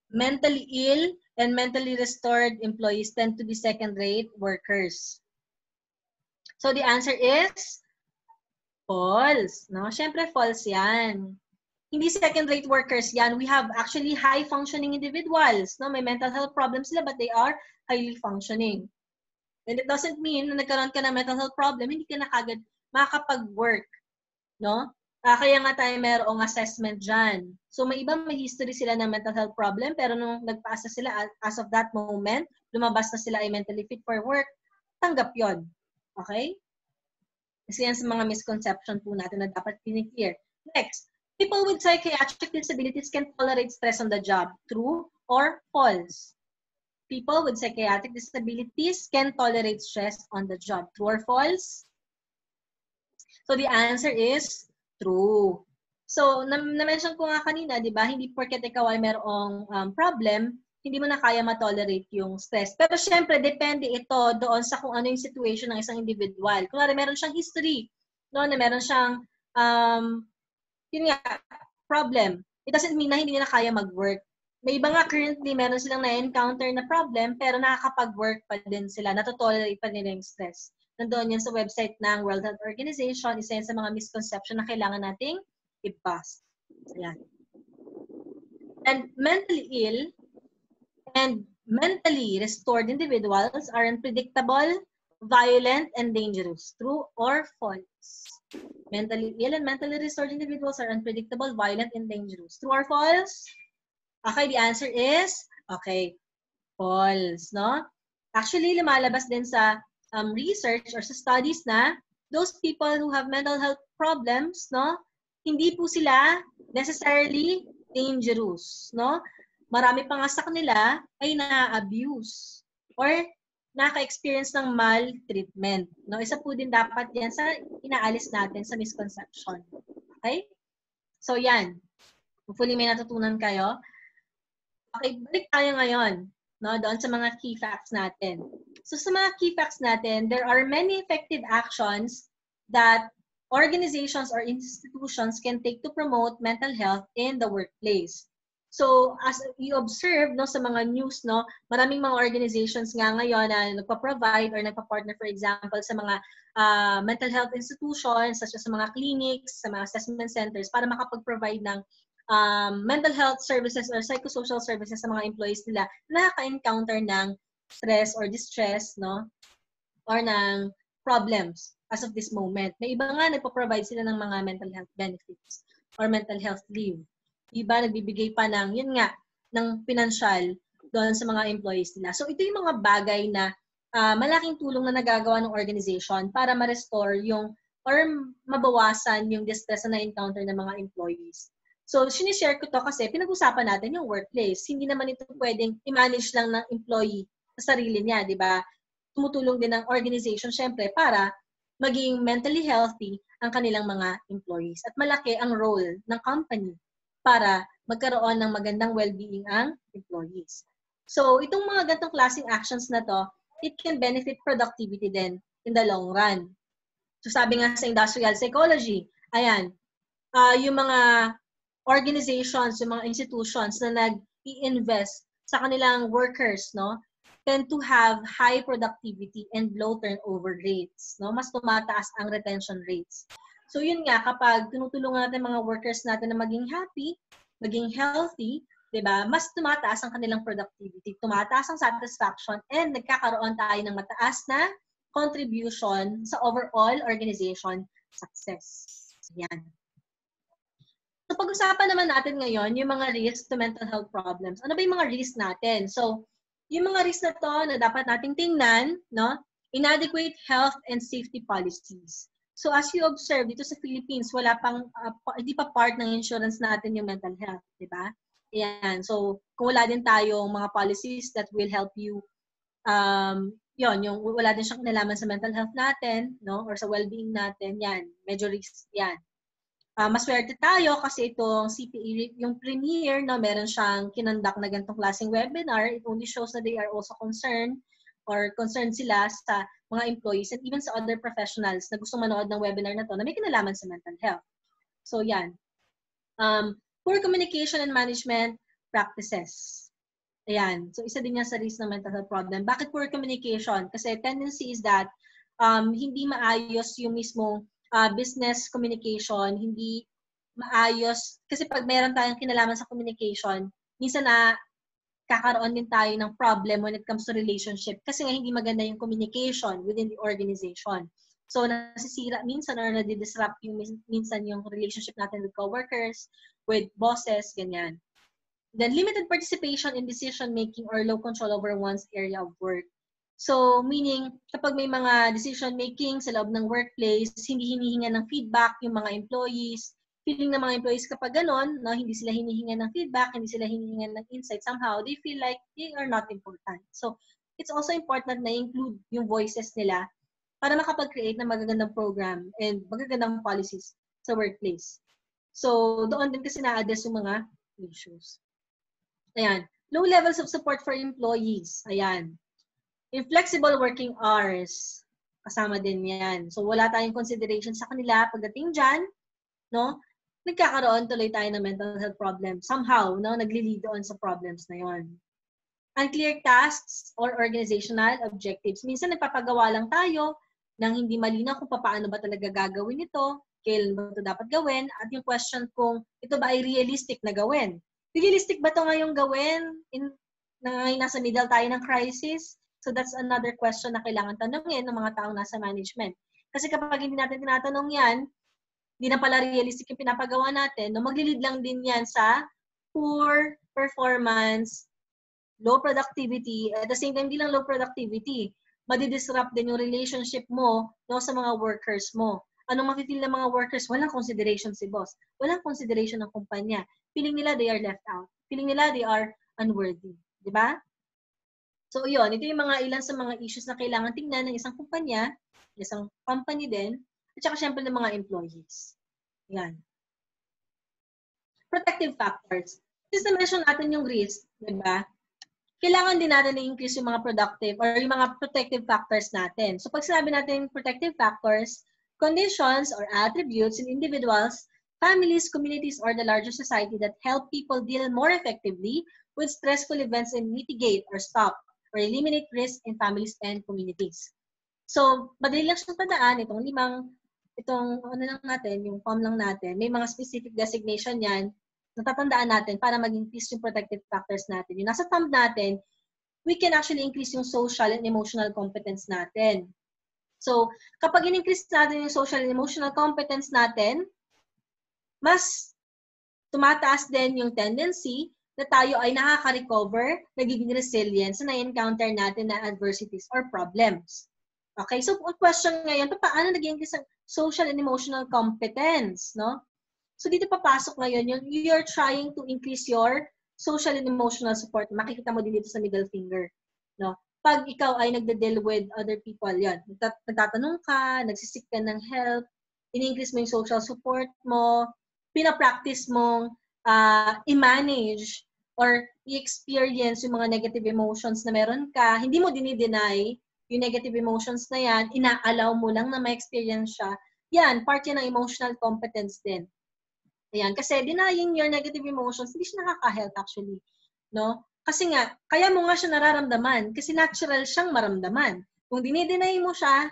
Mentally ill and mentally restored employees tend to be second-rate workers. So the answer is false. No? Siyempre, false yan. Hindi second-rate workers yan. We have actually high-functioning individuals. No? May mental health problems sila, but they are highly functioning. And it doesn't mean na nagkaroon ka ng mental health problem, hindi ka na kagad makakapag-work. No? Kaya nga tayo mayroong assessment dyan. So may iba, may history sila ng mental health problem, pero nung nagpaasa sila, as of that moment, lumabas na sila ay mentally fit for work, tanggap yon. Okay? Kasi yan sa mga misconception po natin na dapat piniklear. Next, people with psychiatric disabilities can tolerate stress on the job. True or false? People with psychiatric disabilities can tolerate stress on the job. True or false? So the answer is true. So, na-mention ko nga kanina, di ba, hindi porket ikaw ay mayroong problem, hindi mo na kaya ma-tolerate yung stress. Pero syempre, depende ito doon sa kung ano yung situation ng isang individual. Kung meron siyang history, no, na meron siyang, yun nga, problem. It doesn't mean na hindi na kaya mag-work. May iba nga currently, meron silang na-encounter na problem, pero nakakapag-work pa din sila, natotolerate pa nila yung stress. Nandoon yan sa website ng World Health Organization, isa yan sa mga misconception na kailangan nating i-bust. Ayan. And mentally ill and mentally restored individuals are unpredictable, violent, and dangerous. True or false? Mentally ill and mentally restored individuals are unpredictable, violent, and dangerous. True or false? Okay, the answer is, okay, false, no? Actually, lumalabas din sa research or sa studies na those people who have mental health problems, no, hindi po sila necessarily dangerous, no? Marami pa nga sa kanila ay na-abuse or naka-experience ng maltreatment, no? Isa po din dapat yan sa inaalis natin sa misconception. Okay? So yan. Hopefully may natutunan kayo. Okay, balik tayo ngayon, no, doon sa mga key facts natin. So sa mga key facts natin, there are many effective actions that organizations or institutions can take to promote mental health in the workplace. So as you observe, no, sa mga news, no, maraming mga organizations nga ngayon na nagpa-provide or nagpa-partner, for example, sa mga mental health institutions, such as sa mga clinics, sa mga assessment centers, para makapag-provide ng mental health services or psychosocial services sa mga employees nila na nakaka-encounter ng stress or distress, no, or ng problems as of this moment. May iba nga nagpo-provide sila ng mga mental health benefits or mental health leave. Iba nagbibigay pa ng, yun nga, ng pinansyal doon sa mga employees nila. So ito yung mga bagay na malaking tulong na nagagawa ng organization para ma-restore yung or mabawasan yung distress na na-encounter ng mga employees. So, sinishare ko to kasi pinag-usapan natin yung workplace. Hindi naman ito pwedeng i-manage lang ng employee sa sarili niya, di ba? Tumutulong din ng organization, syempre, para maging mentally healthy ang kanilang mga employees. At malaki ang role ng company para magkaroon ng magandang well-being ang employees. So, itong mga ganitong klaseng actions na to, it can benefit productivity din in the long run. So, sabi nga sa industrial psychology, ayan, yung mga organizations, yung mga institutions na nag-i-invest sa kanilang workers, no, tend to have high productivity and low turnover rates, no? Mas tumataas ang retention rates. So yun nga, kapag tinutulungan natin mga workers natin na maging happy, maging healthy, 'di ba? Mas tumataas ang kanilang productivity, tumataas ang satisfaction, and nagkakaroon tayo ng mataas na contribution sa overall organization success. Yan. So pag-usapan naman natin ngayon yung mga risks to mental health problems. Ano ba yung mga risks natin? So, yung mga risks na to na dapat nating tingnan, no? Inadequate health and safety policies. So as you observe dito sa Philippines, wala pang hindi pa part ng insurance natin yung mental health, di ba? Ayan. So, kung wala din tayong mga policies that will help you yung wala din siyang kinalaman sa mental health natin, no? Or sa well-being natin, yan, medyo risk yan. Maswerte tayo kasi itong CPA, yung premier, no, meron siyang kinonduct na ganitong klaseng webinar. It only shows that they are also concerned sila sa mga employees and even sa other professionals na gusto manood ng webinar na to na may kinalaman sa mental health. So yan. Poor communication and management practices. Ayan. So isa din yan sa risk ng mental health problem. Bakit poor communication? Kasi tendency is that hindi maayos yung mismong business communication, hindi maayos. Kasi pag meron tayong kinalaman sa communication, minsan na kakaroon din tayo ng problem when it comes to relationship kasi nga hindi maganda yung communication within the organization. So, nasisira minsan or nadidisrupt yung minsan yung relationship natin with coworkers, with bosses, ganyan. Then, limited participation in decision-making or low control over one's area of work. So, meaning, kapag may mga decision-making sa loob ng workplace, hindi hinihinga ng feedback yung mga employees. Feeling ng mga employees kapag ganon, no, hindi sila hinihinga ng feedback, hindi sila hinihinga ng insight, somehow, they feel like they are not important. So, it's also important na include yung voices nila para makapag-create ng magagandang program and magagandang policies sa workplace. So, doon din kasi na-address yung mga issues. Ayan. Low levels of support for employees. Ayan. Inflexible working hours, kasama din yan. So, wala tayong consideration sa kanila pagdating dyan, no? Nagkakaroon tuloy tayo ng mental health problem. Somehow, no? Nagli-lead on sa problems na yon. Unclear tasks or organizational objectives. Minsan, nagpapagawa lang tayo ng hindi malinaw kung paano ba talaga gagawin ito, kailan ba ito dapat gawin, at yung question kung ito ba ay realistic na gawin. Realistic ba ito ngayong gawin na nasa middle tayo ng crisis? So that's another question na kailangan tanungin ng mga taong nasa management. Kasi kapag hindi natin tinatanong yan, hindi na pala realistic yung pinapagawa natin, no, maglilid lang din yan sa poor performance, low productivity, at the same time, hindi lang low productivity, madidisrupt din yung relationship mo, no, sa mga workers mo. Anong mapipil ng mga workers? Walang consideration si boss. Walang consideration ng kumpanya. Feeling nila they are left out. Feeling nila they are unworthy. Di ba? So, yun. Ito yung mga ilan sa mga issues na kailangan tingnan ng isang kumpanya, isang company din, at saka syempre ng mga employees. Yan. Protective factors. Since na-mention natin yung risk, diba? Kailangan din natin i-increase yung mga productive or yung mga protective factors natin. So pag sinabi natin protective factors, conditions or attributes in individuals, families, communities, or the larger society that help people deal more effectively with stressful events and mitigate or stop or eliminate risk in families and communities. So, madali lang siyang tandaan, itong ano lang natin, yung form lang natin, may mga specific designation yan, natatandaan natin para mag-increase yung protective factors natin. Yung nasa thumb natin, we can actually increase yung social and emotional competence natin. So, kapag in-increase natin yung social and emotional competence natin, mas tumataas din yung tendency na tayo ay nakaka-recover, nagiging resilient sa na-encounter natin na adversities or problems. Okay, so ang question ngayon, paano nag-increase ang social and emotional competence, no? So dito papasok ngayon yung you're trying to increase your social and emotional support. Makikita mo din dito sa middle finger, no? Pag ikaw ay nagde-deal with other people, yan, nagtatanong ka, nagsisik ka ng help, in-increase mo yung social support mo, pinapractice mong i-manage or i-experience yung mga negative emotions na meron ka, hindi mo dinideny yung negative emotions na yan, ina-allow mo lang na ma-experience siya, yan, part yan ng emotional competence din. Ayan, kasi denying your negative emotions, hindi siya nakaka-help actually. No? Kasi nga, kaya mo nga siya nararamdaman, kasi natural siyang maramdaman. Kung dinideny mo siya,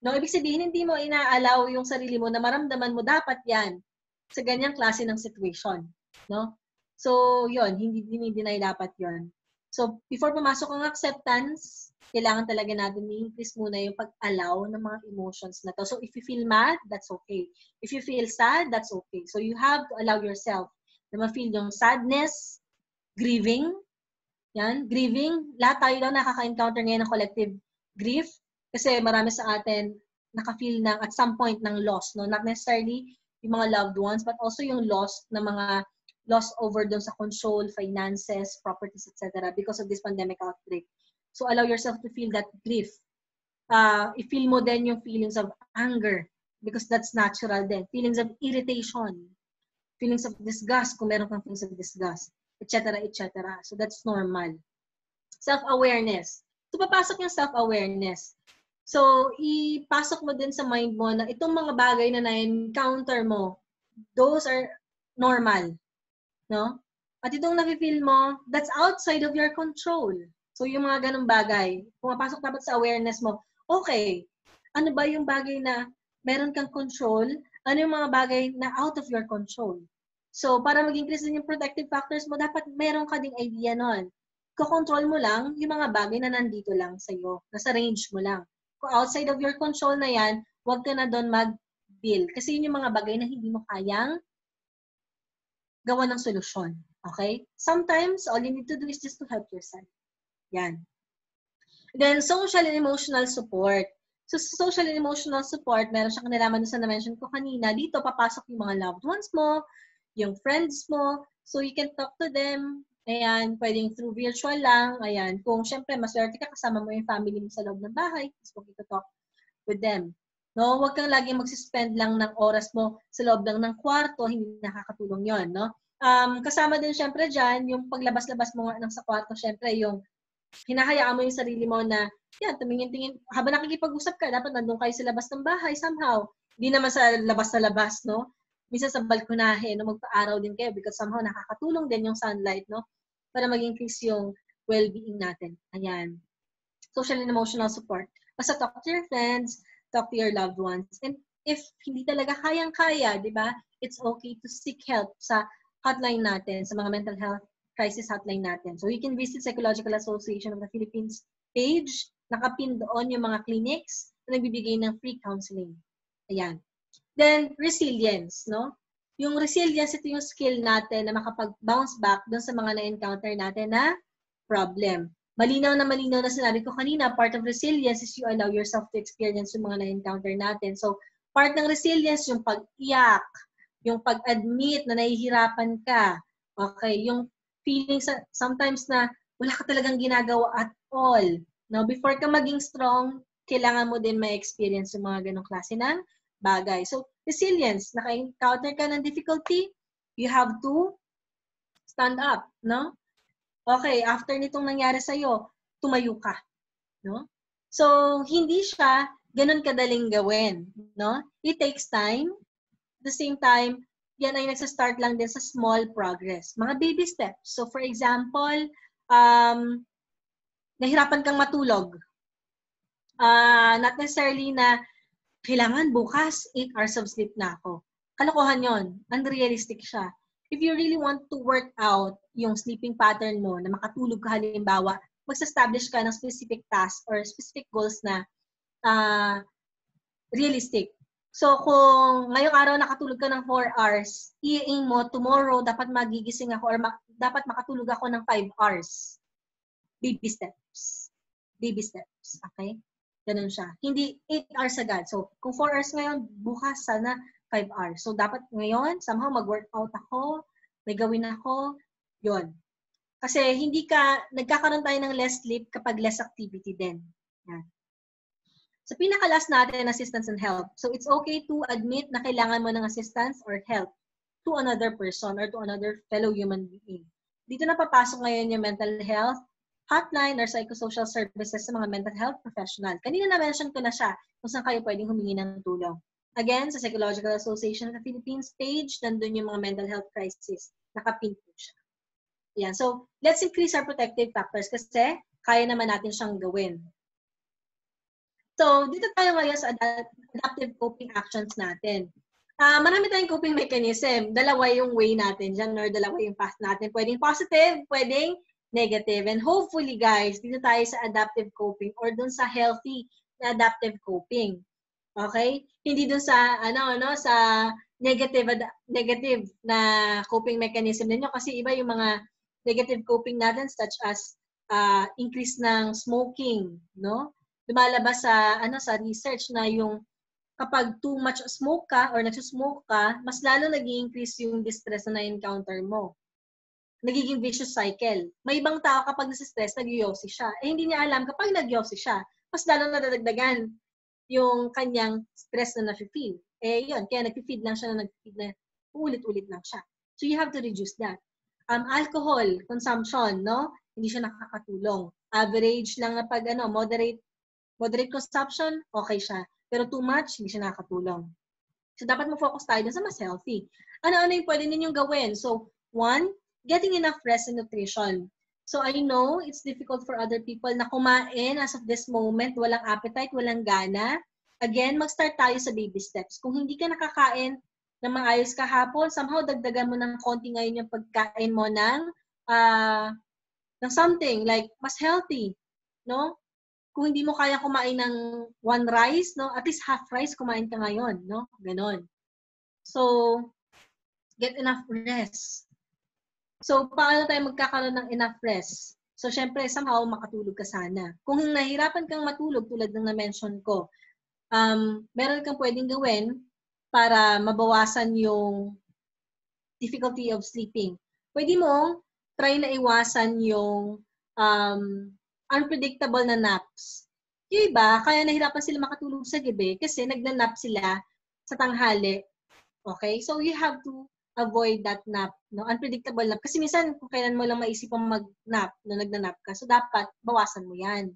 no, ibig sabihin, hindi mo ina-allow yung sarili mo na maramdaman mo, dapat yan sa ganyang klase ng situation. No? So, yun, hindi dinideny dapat yun. So, before pumasok ang acceptance, kailangan talaga natin i-increase muna yung pag-allow ng mga emotions na to. So, if you feel mad, that's okay. If you feel sad, that's okay. So, you have to allow yourself na ma-feel yung sadness, grieving. Yan, grieving. Lahat tayo daw nakaka-encounter ngayon ng collective grief kasi marami sa atin naka-feel ng at some point ng loss. No? Not necessarily yung mga loved ones, but also yung loss ng mga loss over doon sa control, finances, properties, etc. because of this pandemic outbreak. So, allow yourself to feel that grief. I-feel mo din yung feelings of anger because that's natural din. Feelings of irritation, feelings of disgust kung meron kang feelings of disgust, etc., etc. So, that's normal. Self-awareness. So, papasok yung self-awareness. So, ipasok mo din sa mind mo na itong mga bagay na na-encounter mo, those are normal. No? At itong nafe-feel mo, that's outside of your control. So, yung mga ganong bagay, pumapasok dapat sa awareness mo, okay, ano ba yung bagay na meron kang control? Ano yung mga bagay na out of your control? So, para mag-increase din yung protective factors mo, dapat meron ka ding idea nun. Ko-control mo lang yung mga bagay na nandito lang sa'yo, nasa range mo lang. Kung outside of your control na yan, huwag ka na doon mag-deal. Kasi yun yung mga bagay na hindi mo kayang gawa ng solusyon. Okay? Sometimes, all you need to do is just to help yourself. Yan. Then, social and emotional support. So, social and emotional support, meron siyang kinalaman sa na-mention ko kanina. Dito, papasok yung mga loved ones mo, yung friends mo. So, you can talk to them. Ayan, pwedeng through virtual lang. Ayan, kung syempre, maswerte ka, kasama mo yung family mo sa loob ng bahay, so you can talk with them. No? Huwag kang laging mag-spend lang ng oras mo sa loob lang ng kwarto, hindi nakakatulong yon, no? Kasama din syempre dyan, yung paglabas-labas mo nga ng sa kwarto, syempre yung hinahayaan mo yung sarili mo na, yan, tumingin-tingin, habang nakikipag-usap ka, dapat nandun kayo sa labas ng bahay somehow. Hindi naman sa labas na labas, no? Minsan sa balkonahe, no? Magpa-araw din kayo because somehow nakakatulong din yung sunlight, no? Para mag-increase yung well-being natin. Ayan. Social and emotional support. Basta talk to your friends, talk to your loved ones. And if hindi talaga kayang-kaya, di ba? It's okay to seek help sa hotline natin, sa mga mental health crisis hotline natin. So you can visit Psychological Association of the Philippines page. Nakapin doon yung mga clinics na nagbibigay ng free counseling. Ayan. Then, resilience, no? Yung resilience, ito yung skill natin na makapag-bounce back doon sa mga na-encounter natin na problem. Malinaw na sinabi ko kanina, part of resilience is you allow yourself to experience yung mga na-encounter natin. So, part ng resilience, yung pag-iyak, yung pag-admit na nahihirapan ka, okay, yung feeling sometimes na wala ka talagang ginagawa at all. Now, before ka maging strong, kailangan mo din ma-experience yung mga ganong klase ng bagay. So, resilience, naka-encounter ka ng difficulty, you have to stand up, no? Okay, after nitong nangyari sa'yo, tumayo ka. No? So, hindi siya ganun kadaling gawin. No? It takes time. At the same time, yan ay nagsa-start lang din sa small progress. Mga baby steps. So, for example, nahirapan kang matulog. Not necessarily na kailangan bukas 8 hours of sleep na ako. Kalokohan yon, unrealistic siya. If you really want to work out yung sleeping pattern mo, na makatulog ka halimbawa, mag-establish ka ng specific tasks or specific goals na realistic. So, kung ngayong araw nakatulog ka ng 4 hours, i-aim mo, tomorrow, dapat magigising ako or dapat makatulog ako ng 5 hours. Baby steps. Baby steps. Okay? Ganun siya. Hindi 8 hours agad. So, kung 4 hours ngayon, bukas sana 5 hours. So, dapat ngayon, somehow mag-workout ako, may gawin ako, yon. Kasi nagkakaroon tayo ng less sleep kapag less activity din. Yan. So, pinaka-last natin, assistance and help. So, it's okay to admit na kailangan mo ng assistance or help to another person or to another fellow human being. Dito na papasok ngayon yung mental health hotline or psychosocial services sa mga mental health professional. Kanina na-mention ko na siya kung saan kayo pwedeng humingi ng tulong. Again, sa Psychological Association of the Philippines page, nandun yung mga mental health crisis. Nakapin po siya. Yan. So, let's increase our protective factors kasi kaya naman natin siyang gawin. So, dito tayo ngayon sa adaptive coping actions natin. Marami tayong coping mechanism. Dalawa yung way natin dyan or dalawa yung path natin. Pwedeng positive, pwedeng negative. And hopefully, guys, dito tayo sa adaptive coping or dun sa healthy na adaptive coping. Okay? Hindi dun sa, sa negative na coping mechanism ninyo kasi iba yung mga negative coping natin such as increase ng smoking, no? Lumalabas sa research na yung kapag too much smoke ka or nagsusmoke ka, mas lalo nag-i-increase yung distress na na-encounter mo. Nagiging vicious cycle. May ibang tao kapag nasa-stress, nag-yossi siya. Hindi niya alam kapag nag-yossi siya, mas lalo nadadagdagan yung kanyang stress na na-feel. Yun, kaya nag-feed lang siya na ulit-ulit lang siya. So you have to reduce that. Alcohol consumption, no? Hindi siya nakakatulong. Average lang na pag moderate consumption, okay siya. Pero too much, hindi siya nakakatulong. So, dapat mo-focus tayo dun sa mas healthy. Ano-ano yung pwede ninyong gawin? So, one, getting enough rest and nutrition. So, I know it's difficult for other people na kumain as of this moment, walang appetite, walang gana. Again, mag-start tayo sa baby steps. Kung hindi ka nakakain ng maayos kahapon, somehow dagdagan mo ng konti ngayon yung pagkain mo ng something like mas healthy, no? Kung hindi mo kaya kumain ng one rice, no, at least half rice kumain ka ngayon, no? Ganon. So, get enough rest. So, paano tayo magkakaroon ng enough rest? So, syempre, somehow makatulog ka sana. Kung nahihirapan kang matulog, tulad ng na-mention ko, meron kang pwedeng gawin para mabawasan yung difficulty of sleeping. Pwede mong try na iwasan yung unpredictable na naps. Yung iba, kaya nahirapan sila makatulog sa gabi kasi nagna-nap sila sa tanghali. Okay? So, you have to avoid that nap. No? Unpredictable nap. Kasi minsan, kung kailan mo lang maisipang mag-nap, no, nagna-nap ka, so dapat bawasan mo yan.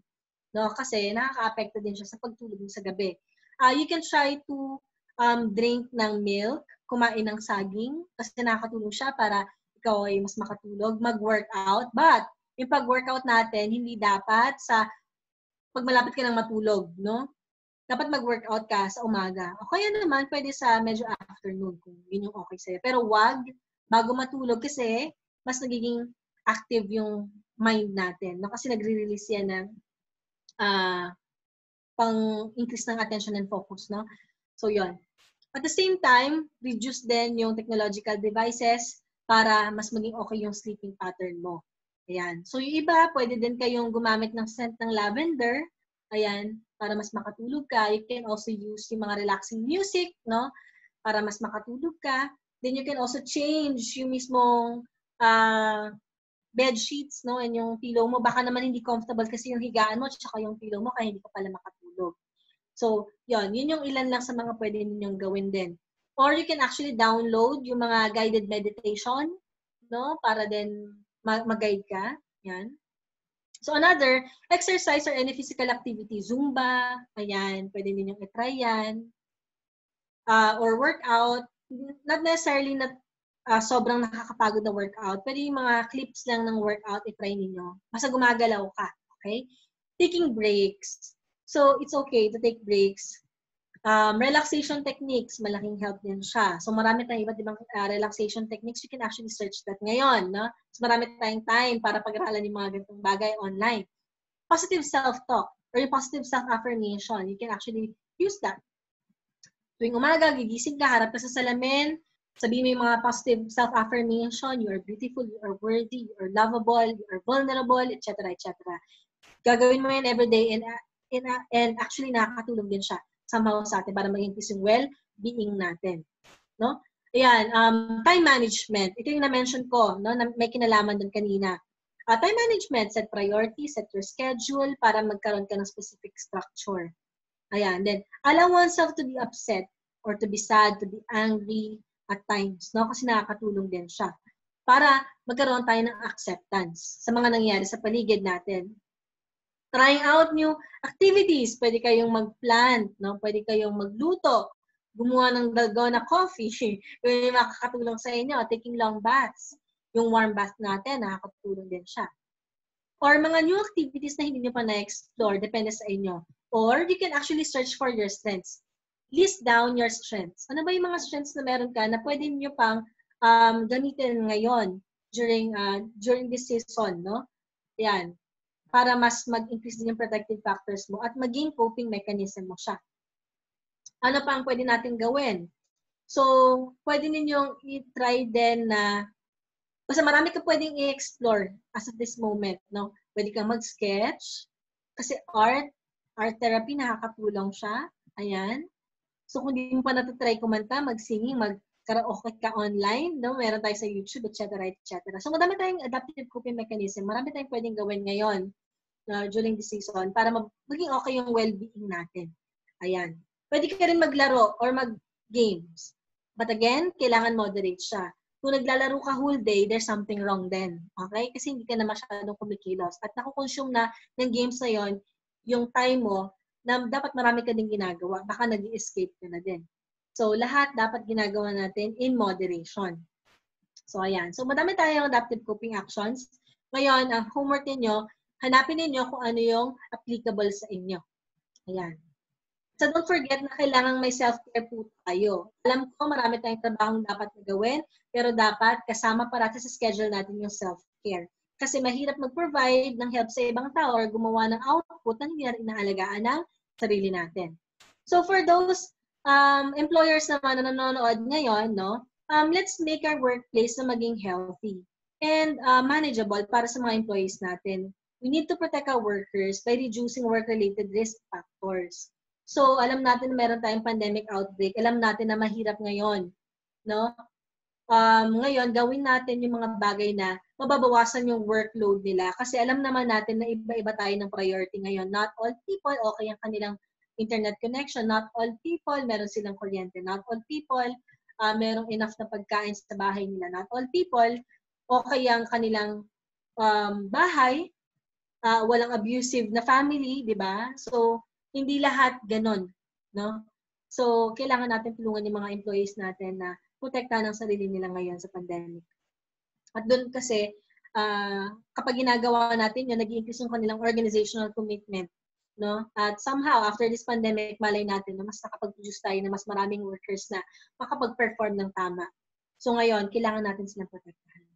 No? Kasi nakaka-apekto din siya sa pagtulog mo sa gabi. You can try to drink ng milk, kumain ng saging, kasi nakakatulong siya para ikaw ay mas makatulog, mag-workout. But, yung pag-workout natin, hindi dapat sa pag malapit ka ng matulog, no? Dapat mag-workout ka sa umaga. O kaya naman, pwede sa medyo afternoon kung yun yung okay sa'yo. Pero wag bago matulog kasi mas nagiging active yung mind natin. No? Kasi nagre-release yan ng pang-increase ng attention and focus. No? So, yun. At the same time, reduce din yung technological devices para mas maging okay yung sleeping pattern mo. Ayan. So, yung iba, pwede din kayong gumamit ng scent ng lavender. Ayan. Para mas makatulog ka. You can also use yung mga relaxing music, no? Para mas makatulog ka. Then, you can also change yung mismong bed sheets, no? And yung pillow mo. Baka naman hindi comfortable kasi yung higaan mo tsaka yung pillow mo kaya hindi ka pala makatulog. So, yun yung ilan lang sa mga pwede ninyong gawin din. Or you can actually download yung mga guided meditation, no? Para din mag-guide ka. Yan. So another, exercise or any physical activity. Zumba, ayan, pwede ninyong i-try yan. Or workout, not necessarily na sobrang nakakapagod na workout. Pwede yung mga clips lang ng workout, i-try ninyo. Basta gumagalaw ka, okay? Taking breaks. So, it's okay to take breaks. Relaxation techniques, malaking help din siya. So, marami tayong iba't ibang relaxation techniques. You can actually search that ngayon, no? So, marami tayong time para pag-aralan yung mga ganitong bagay online. Positive self-talk or yung positive self-affirmation, you can actually use that. Tuwing umaga, gigising ka, harap ka sa salamin, sabihin mo yung mga positive self-affirmation, you are beautiful, you are worthy, you are lovable, you are vulnerable, etc., etc. Gagawin mo yan everyday and actually nakakatulong din siya somehow sa atin para mag-increase yung well-being natin. No? Ayan, time management. Ito yung na-mention ko, no, na may kinalaman dun kanina. Time management, set priorities, set your schedule para magkaroon ka ng specific structure. Ayan, then allow oneself to be upset or to be sad, to be angry at times, no? Kasi nakakatulong din siya para magkaroon tayo ng acceptance sa mga nangyayari sa paligid natin. Trying out new activities. Pwede kayong mag-plant, no? Pwede kayong magluto, gumawa ng dalgona coffee. Yung makakatulong sa inyo. Taking long baths. Yung warm bath natin, nakakatulong din siya. Or mga new activities na hindi nyo pa na-explore, depende sa inyo. Or you can actually search for your strengths. List down your strengths. Ano ba yung mga strengths na meron ka na pwede nyo pang gamitin ngayon during this season, no? Yan. Para mas mag-increase din yung protective factors mo at maging coping mechanism mo siya. Ano pa ang pwede natin gawin? So, pwede ninyong i-try din na basta marami ka pwedeng i-explore as of this moment, no? Pwede kang mag-sketch kasi art therapy nakakatulong siya. Ayan. So, kung di mo pa natutry kumanta, mag-singing, mag-karaoke ka online, no? Meron tayo sa YouTube, etc., etc. So, madami tayong adaptive coping mechanism. Marami tayong pwedeng gawin ngayon during the season para maging okay yung well-being natin. Ayan. Pwede ka rin maglaro or mag-games. But again, kailangan moderate siya. Kung naglalaro ka whole day, there's something wrong then. Okay? Kasi hindi ka na masyadong kumikilos. At nakukonsume na ng games na yon yung time mo na dapat marami ka din ginagawa. Baka nag-escape ka na din. So, lahat dapat ginagawa natin in moderation. So, ayan. So, madami tayong adaptive coping actions. Ngayon, ang homework ninyo, hanapin ninyo kung ano yung applicable sa inyo. Ayan. So, don't forget na kailangan may self-care po tayo. Alam ko, marami tayong trabahong dapat na gawin, pero dapat kasama parati sa schedule natin yung self-care. Kasi mahirap mag-provide ng help sa ibang tao or gumawa ng output na hindi natin inaalagaan ng sarili natin. So, for those employers naman na nanonood ngayon, no, let's make our workplace na maging healthy and manageable para sa mga employees natin. We need to protect our workers by reducing work-related risk factors. So, alam natin na meron tayong pandemic outbreak. Alam natin na mahirap ngayon. No? Ngayon, gawin natin yung mga bagay na mababawasan yung workload nila. Kasi alam naman natin na iba-iba tayo ng priority ngayon. Not all people, okay ang kanilang internet connection. Not all people, meron silang kuryente. Not all people, merong enough na pagkain sa bahay nila. Not all people, okay ang kanilang bahay. Walang abusive na family, di ba? So, hindi lahat ganon, no? So, kailangan natin tulungan yung mga employees natin na protektahan ang sarili nila ngayon sa pandemic. At doon kasi, kapag ginagawa natin yun, nag-i-increase yung kanilang organizational commitment, no? At somehow, after this pandemic, malay natin na mas nakapag-produce tayo na mas maraming workers na makapag-perform ng tama. So, ngayon, kailangan natin silang protektahan.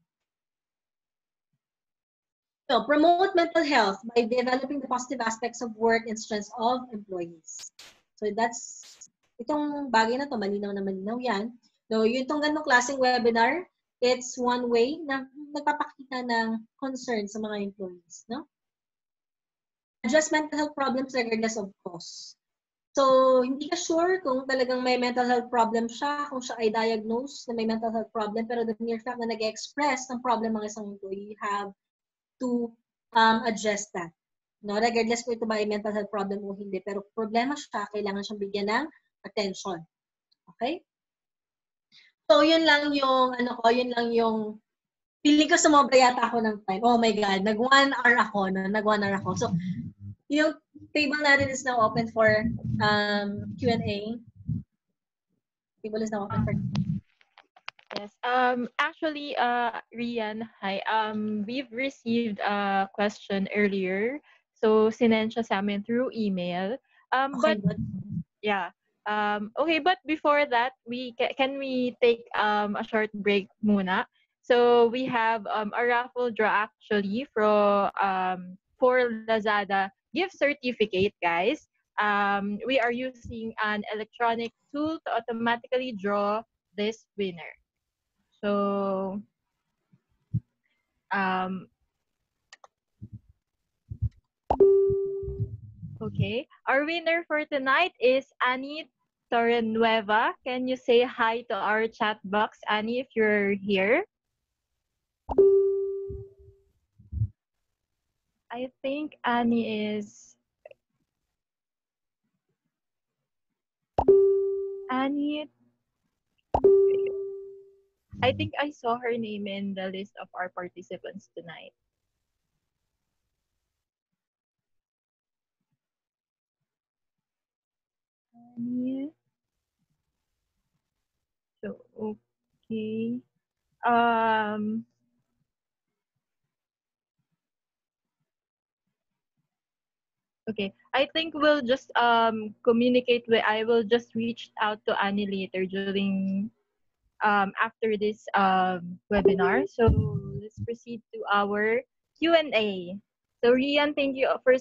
So, promote mental health by developing the positive aspects of work and strengths of employees. So, itong bagay na to, malinaw na malinaw yan. So, itong ganong klaseng webinar, it's one way na nagpapakita ng concern sa mga employees, no? Address mental health problems regardless of cause. So, hindi ka sure kung talagang may mental health problem siya, kung siya ay diagnosed na may mental health problem, pero the mere fact na nag-express ng problem ng isang employee, you have to address that. No? Regardless kung ito ba ay mental health problem o hindi, pero problema siya, kailangan siyang bigyan ng attention. Okay? So, yun lang yung Feeling ko sumobra yata ako ng time. Oh my God, nag 1 hour ako. No? Nag 1 hour ako. So, yung table natin is now open for Q&A. Table is now open for Yes. Actually, Rian, hi. We've received a question earlier. So, sinend siya sa amin through email. Okay, But good. yeah. Okay, but before that, can we take a short break muna? So we have a raffle draw actually for Lazada gift certificate, guys. We are using an electronic tool to automatically draw this winner. So um, okay, our winner for tonight is Annie Torrenueva. Can you say hi to our chat box, Annie, if you're here? I think Annie is Annie. I think I saw her name in the list of our participants tonight. Annie. So okay. Um okay. I think we'll just communicate with I will just reach out to Annie later during after this webinar. So let's proceed to our Q&A. So Rian, thank you for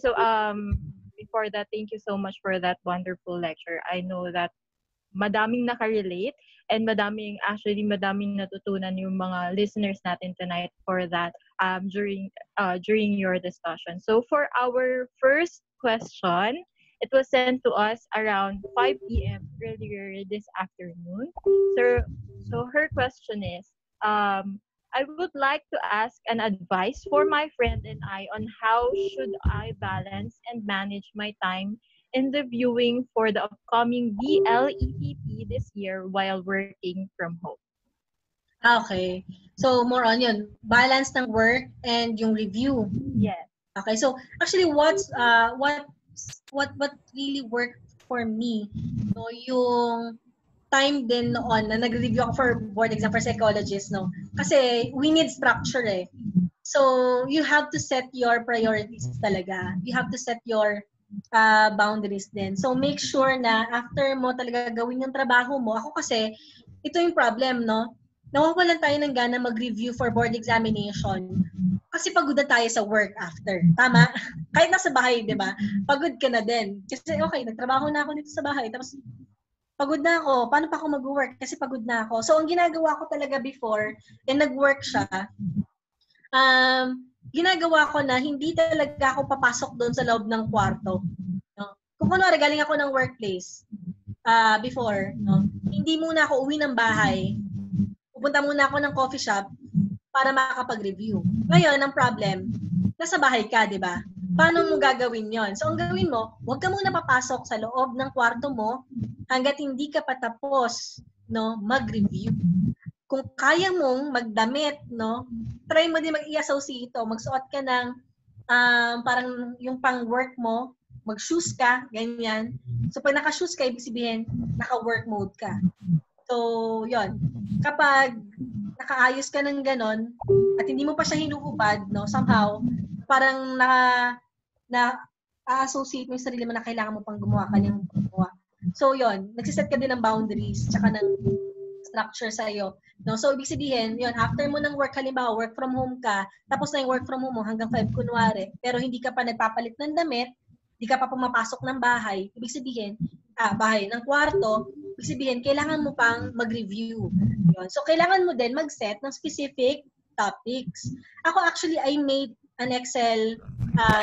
before that, thank you so much for that wonderful lecture. I know that madaming nakarelate and madaming natutunan yung mga listeners natin tonight for that during your discussion. So for our first question, it was sent to us around 5 p.m. earlier this afternoon. So her question is, I would like to ask an advice for my friend and I on how should I balance and manage my time in the viewing for the upcoming VLETP this year while working from home. Okay. So, more on yun. Balance ng work and yung review. Yes. Okay. So, actually, what really worked for me, no, yung time din noon na nag-review ako for board exam for psychologist, no? Kasi we need structure eh. So, you have to set your priorities talaga. You have to set your boundaries din. So, make sure na after mo talaga gawin yung trabaho mo, ako kasi, ito yung problem, no? Nawawalan tayo ng gana mag-review for board examination kasi pagod na tayo sa work after. Tama? Kahit nasa bahay, di ba? Pagod ka na din. Kasi okay, nagtrabaho na ako dito sa bahay. Tapos, pagod na ako. Paano pa ako mag-work? Kasi pagod na ako. So, ang ginagawa ko talaga before, nag-work siya, ginagawa ko na hindi talaga ako papasok doon sa loob ng kwarto. No? Kung kunwari, galing ako ng workplace before, no? Hindi muna ako uwi ng bahay. Pupunta muna ako ng coffee shop para makakapag-review. Ngayon, ang problem, nasa bahay ka, di ba? Paano mo gagawin yon? So, ang gawin mo, huwag ka muna papasok sa loob ng kwarto mo hanggat hindi ka patapos, no, mag-review. Kung kaya mong magdamit, no, try mo din mag-i-associate ito. Magsuot ka ng parang yung pang-work mo, mag-shoes ka, ganyan. So, pag naka-shoes ka, ibig sabihin, naka-work mode ka. So, yon. Kapag nakaayos ka ng ganon, at hindi mo pa siya hinuhubad, no, somehow, parang na-associate mo yung sarili mo na kailangan mo pang gumawa ka ng gumawa. So, yon. Nagsiset ka din ng boundaries, tsaka ng structure sa'yo. No? So, ibig sabihin, yon, after mo ng work, halimbawa, work from home ka, tapos na yung work from home mo hanggang 5 kunwari, pero hindi ka pa nagpapalit ng damit, hindi ka pa pumapasok ng bahay, ibig sabihin, bahay ng kwarto, ibig sabihin, kailangan mo pang mag-review. Yun. So, kailangan mo din mag-set ng specific topics. Ako actually, I made an Excel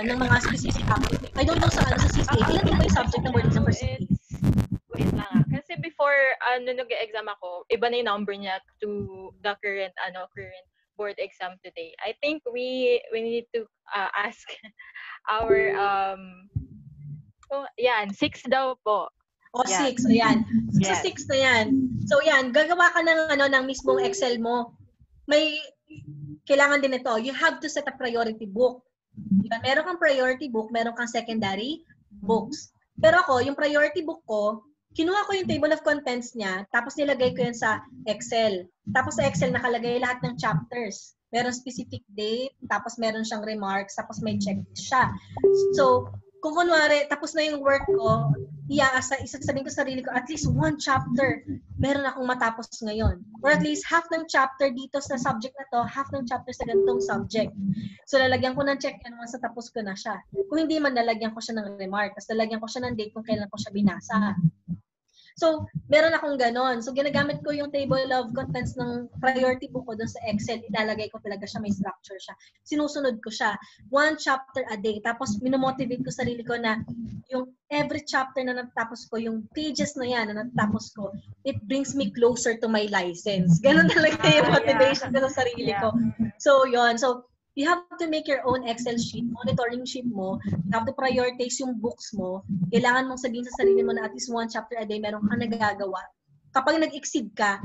ng mga specific topics. I don't know sa CCA. Ilan din ba yung subject ng board exam for CCA? Wait lang. Kasi before nung nag-exam ako, iba na yung number niya to the current board exam today. I think we need to ask our yan, 6 daw po. O, 6. So, yan. 6 Yes. sa 6 na yan. So, yan. Gagawa ka ng mismong Excel mo. kailangan din ito, you have to set a priority book. Diba? Meron kang priority book, meron kang secondary books. Pero ako, yung priority book ko, kinuha ko yung table of contents niya, tapos nilagay ko yan sa Excel. Tapos sa Excel, nakalagay lahat ng chapters. Meron specific date, tapos meron siyang remarks, tapos may checklist siya. So, kung kunwari, tapos na yung work ko, isasabihin ko sa sarili ko, at least one chapter, meron akong matapos ngayon. Or at least half ng chapter dito sa subject na to, half ng chapter sa ganitong subject. So, lalagyan ko ng check yan once natapos ko na siya. Kung hindi man, lalagyan ko siya ng remark, tapos lalagyan ko siya ng date kung kailan ko siya binasa. So, meron akong ganon. So, ginagamit ko yung table of contents ng priority book ko doon sa Excel. Ilalagay ko talaga siya, may structure siya. Sinusunod ko siya. One chapter a day. Tapos, minomotivate ko sarili ko na yung every chapter na natapos ko, yung pages na yan na natapos ko, it brings me closer to my license. Ganon talaga yung motivation ko sa sarili ko. So, yon. So, you have to make your own Excel sheet, monitoring sheet mo. You have to prioritize yung books mo. Kailangan mong sabihin sa sarili mo na at least one chapter a day meron kang nagagawa. Kapag nag-exceed ka,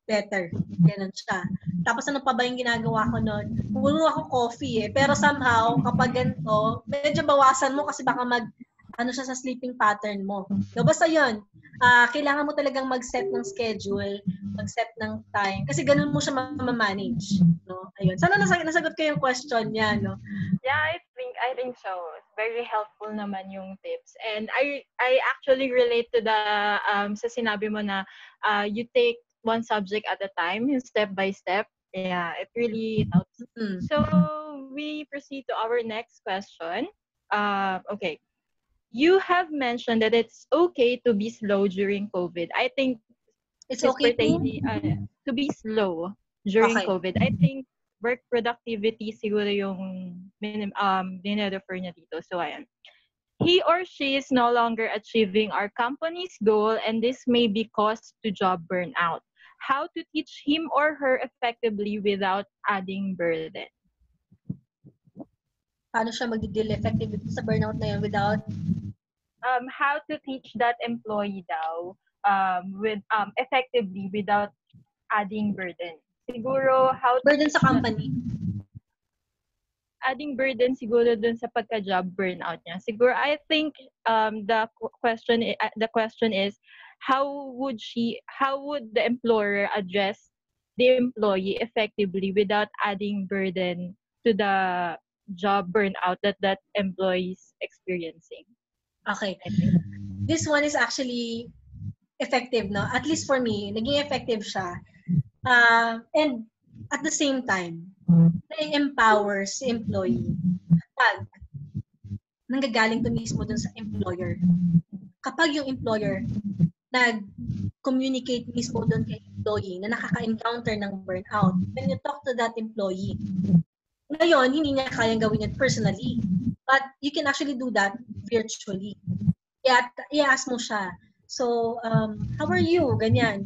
better. Ganun siya. Tapos ano pa ba yung ginagawa ko noon? Puno ako coffee Pero somehow, kapag ganito, medyo bawasan mo kasi baka siya sa sleeping pattern mo. So, basta yun. Kailangan mo talagang mag-set ng schedule, mag-set ng time. Kasi ganun mo siya ma-manage. No? Ayun. Sana nasagot ko yung question niya, no? Yeah, I think so. Very helpful naman yung tips. And I actually relate to the sa sinabi mo na you take one subject at a time, step by step. Yeah, it really helps. So we proceed to our next question. Okay. You have mentioned that it's okay to be slow during COVID. I think it's okay to be slow during COVID. I think work productivity siguro yung refer niya dito. So, ayan. He or she is no longer achieving our company's goal and this may be cause to job burnout. How to teach him or her effectively without adding burden? Paano siya mag-deal effectively sa burnout na yun without? How to teach that employee daw with effectively without adding burden. Siguro, how to burden sa company? Adding burden siguro dun sa pagka-job burnout niya. Siguro, I think the question is, how would the employer address the employee effectively without adding burden to the job burnout that employee is experiencing? Okay. This one is actually effective, no? At least for me, naging effective siya. And at the same time, na-empower si employee kapag nanggagaling to mismo dun sa employer. Kapag yung employer nag-communicate mismo dun kay employee na nakaka-encounter ng burnout, when you talk to that employee, ngayon, hindi niya kayang gawin it personally. But you can actually do that virtually. I-ask mo siya. So, how are you? Ganyan.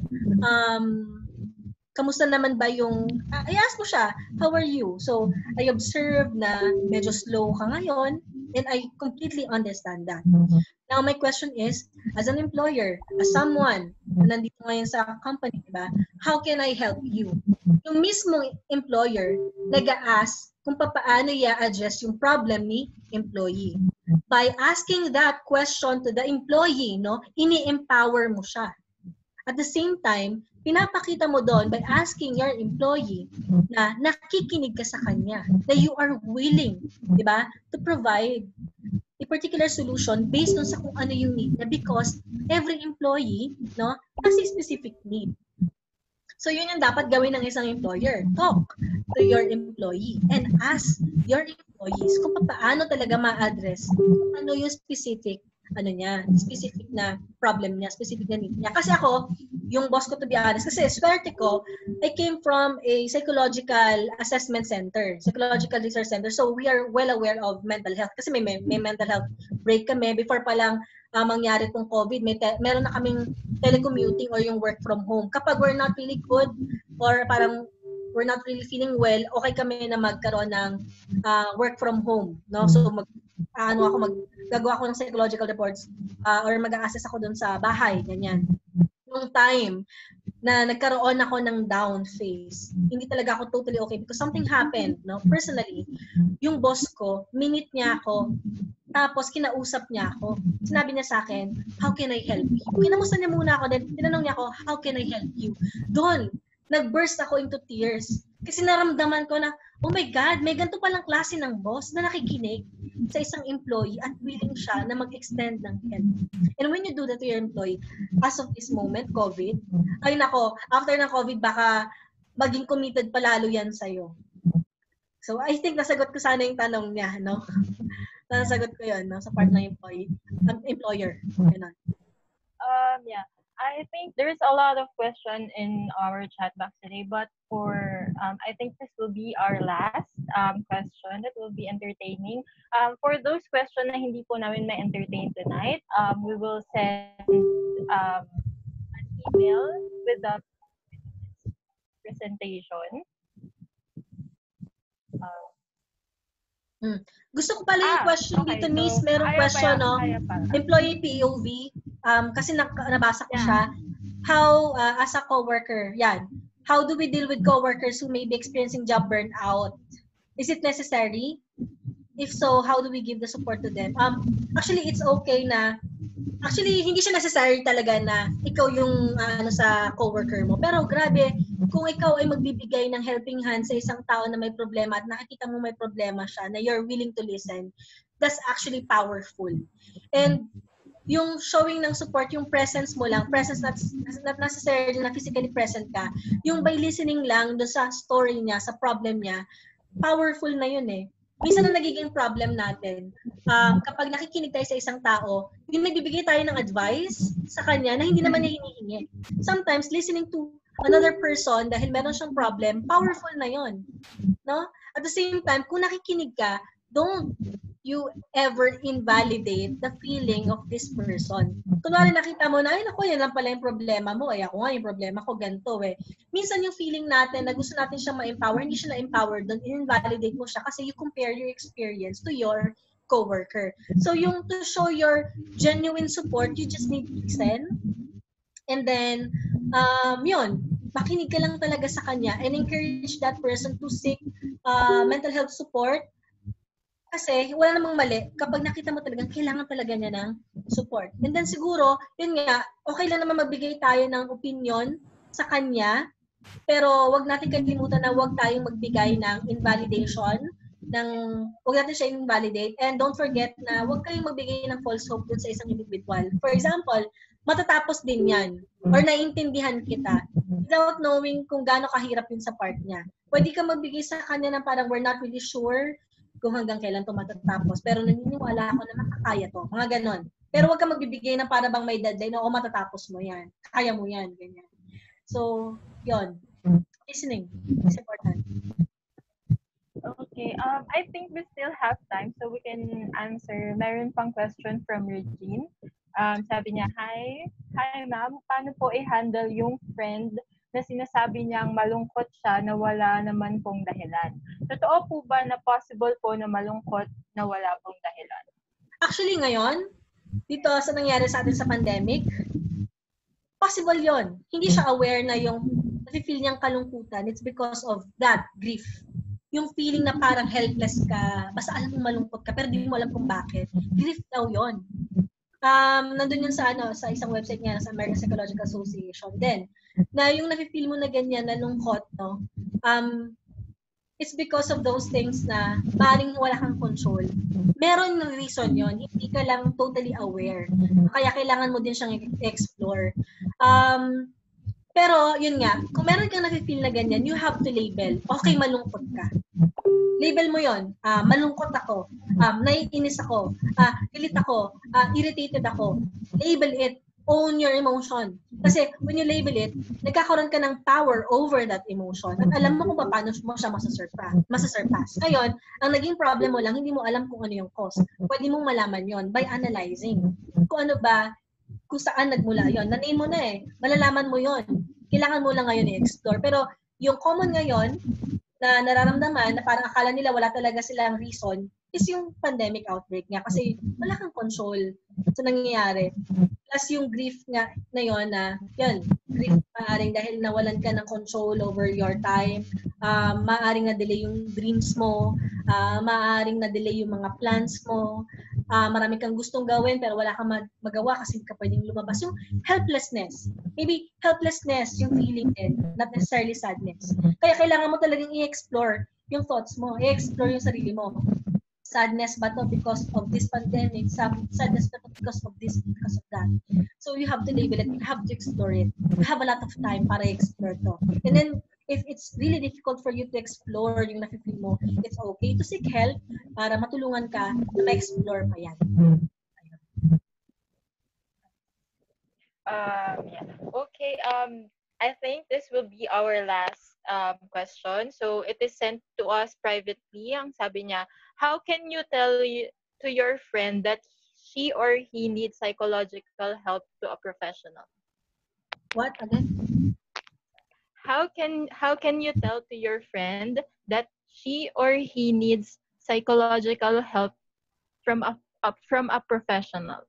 Kamusta naman ba yung, i-ask mo siya, how are you? So, I observe na medyo slow ka ngayon, and I completely understand that. Now, my question is, as an employer, as someone na nandito ngayon sa company, diba, how can I help you? Yung mismong employer, nag-a-ask kung paano i-address yung problem ni employee. By asking that question to the employee, no, ini-empower mo siya. At the same time, pinapakita mo doon by asking your employee na nakikinig ka sa kanya, na you are willing, di ba, to provide a particular solution based on sa kung ano yung need niya because every employee, no, has a specific need. So yun yung dapat gawin ng isang employer. Talk to your employee and ask your employees kung paano talaga ma-address kung ano yung specific specific na problem niya, specific na need niya. Kasi ako, yung boss ko, to be honest, kasi swerte ko, I came from a psychological assessment center, psychological research center. So we are well aware of mental health. Kasi may mental health break kami before pa lang mangyari tong COVID. Meron na kaming telecommuting or yung work from home. Kapag we're not really good or parang we're not really feeling well, okay kami na magkaroon ng work from home. No? So gagawa ko ng psychological reports or mag-a-assess ako dun sa bahay, ganyan. Yung time, na nagkaroon ako ng down phase. Hindi talaga ako totally okay because something happened, no? Personally, yung boss ko, minute niya ako, tapos kinausap niya ako. Sinabi niya sa akin, how can I help you? Kinamusta niya muna ako, then tinanong niya ako, how can I help you? Doon, nag-burst ako into tears. Kasi naramdaman ko na, oh my God, may ganito palang klase ng boss na nakikinig sa isang employee at willing siya na mag-extend ng help. And when you do that to your employee, as of this moment, COVID, ay nako, after ng COVID, baka maging committed palalo yan sa'yo. So, I think nasagot ko sana yung tanong niya, no? Nasagot ko yun, no? Sa part ng employer. Ganun. Yeah. I think there's a lot of question in our chat box today, but I think this will be our last question that will be entertaining. For those questions na hindi po namin ma-entertain tonight, we will send an email with the presentation. Gusto ko pala yung question okay, dito, Miss. so, Merong question, no? Employee POV. Kasi nabasa ko siya. How, as a coworker, yan. How do we deal with coworkers who may be experiencing job burnout? Is it necessary? If so, how do we give the support to them? Actually, it's okay na actually, hindi siya necessary talaga na ikaw yung sa coworker mo. Pero grabe, kung ikaw ay magbibigay ng helping hand sa isang tao na may problema at nakikita mo may problema siya, na you're willing to listen, that's actually powerful. And yung showing ng support, yung presence mo lang, presence not necessarily na physically present ka, yung by listening lang doon sa story niya, sa problem niya, powerful na yun eh. Minsan na nagiging problem natin, kapag nakikinig tayo sa isang tao, yung nagbibigay tayo ng advice sa kanya na hindi naman niya hinihingi. Sometimes, listening to another person dahil meron siyang problem, powerful na yon, no? At the same time, kung nakikinig ka, don't you ever invalidate the feeling of this person. Kunwari nakita mo na, ay naku, yan lang pala yung problema mo. Ay ako nga, yung problema ko ganito eh. Minsan yung feeling natin na gusto natin siyang ma-empower, hindi siya na-empower doon, in-invalidate mo siya kasi you compare your experience to your coworker. So yung to show your genuine support, you just need to listen. And then, yun, makinig ka lang talaga sa kanya and encourage that person to seek mental health support. Kasi wala namang mali kapag nakita mo talagang kailangan talaga niya ng support. And then siguro, yun nga, okay lang naman magbigay tayo ng opinion sa kanya, pero wag natin kalimutan na wag tayong magbigay ng invalidation, wag natin siya invalidate, and don't forget na wag kayong magbigay ng false hope dun sa isang individual. For example, matatapos din yan, or naiintindihan kita, without knowing kung gaano kahirap yun sa part niya. Pwede ka magbigay sa kanya ng parang we're not really sure kung hanggang kailan ito matatapos. Pero naniniwala ako na makakaya to. Mga ganon. Pero huwag ka magbibigay na para bang may deadline, o matatapos mo yan. Kaya mo yan. Ganyan. So, yun. Listening is important. Okay. I think we still have time so we can answer. Meron pang question from Regine. Sabi niya, Hi ma'am. Paano po i-handle yung friend na sinasabi niyang malungkot siya na wala naman pong dahilan? Totoo po ba na possible po na malungkot na wala pong dahilan? Actually ngayon, dito sa nangyari sa atin sa pandemic, possible yon. Hindi siya aware na yung nafe-feel niyang kalungkutan, it's because of that grief. Yung feeling na parang helpless ka, basta alam mo malungkot ka, pero di mo alam kung bakit. Grief daw yon. Nandun yun sa isang website nga sa American Psychological Association din, na yung nafe-feel mo na ganyan, na lungkot, no? It's because of those things na maaaring wala kang control. Meron ng reason yon, hindi ka lang totally aware. Kaya kailangan mo din siyang explore. Pero yun nga, kung meron kang nafe-feel na ganyan, you have to label. Okay, malungkot ka. Label mo yon. Malungkot ako. Naiinis ako. Galit ako. Irritated ako. Label it. Own your emotion. Kasi when you label it, nagkakaroon ka ng power over that emotion. At alam mo kung paano mo siya masasurpass. Ngayon, ang naging problem mo lang, hindi mo alam kung ano yung cause. Pwede mong malaman yon by analyzing. Kung ano ba, kung saan nagmula yon. Na-name mo na eh. Malalaman mo yon. Kailangan mo lang ngayon i-explore. Pero yung common ngayon, na nararamdaman na parang akala nila wala talaga silang reason is yung pandemic outbreak nga kasi wala kang control sa nangyayari. Plus yung grief nga na yun na, yun, grief maaaring dahil nawalan ka ng control over your time, maaaring na-delay yung dreams mo, maaaring na-delay yung mga plans mo, marami kang gustong gawin pero wala kang magawa kasi hindi ka pwedeng lumabas. Yung helplessness. Maybe helplessness yung feeling din, not necessarily sadness. Kaya kailangan mo talagang i-explore yung thoughts mo, i-explore yung sarili mo. Sadness ba to because of this pandemic? Sadness ba to because of this, because of that? So you have to label it. You have to explore it. You have a lot of time para explore to. And then, if it's really difficult for you to explore yung nafe-feel mo, it's okay to seek help para matulungan ka na ma-explore pa yan. Yeah. Okay. I think this will be our last question. So it is sent to us privately. Ang sabi niya, how can you tell to your friend that she or he needs psychological help to a professional? What again? How can you tell to your friend that she or he needs psychological help from a professional?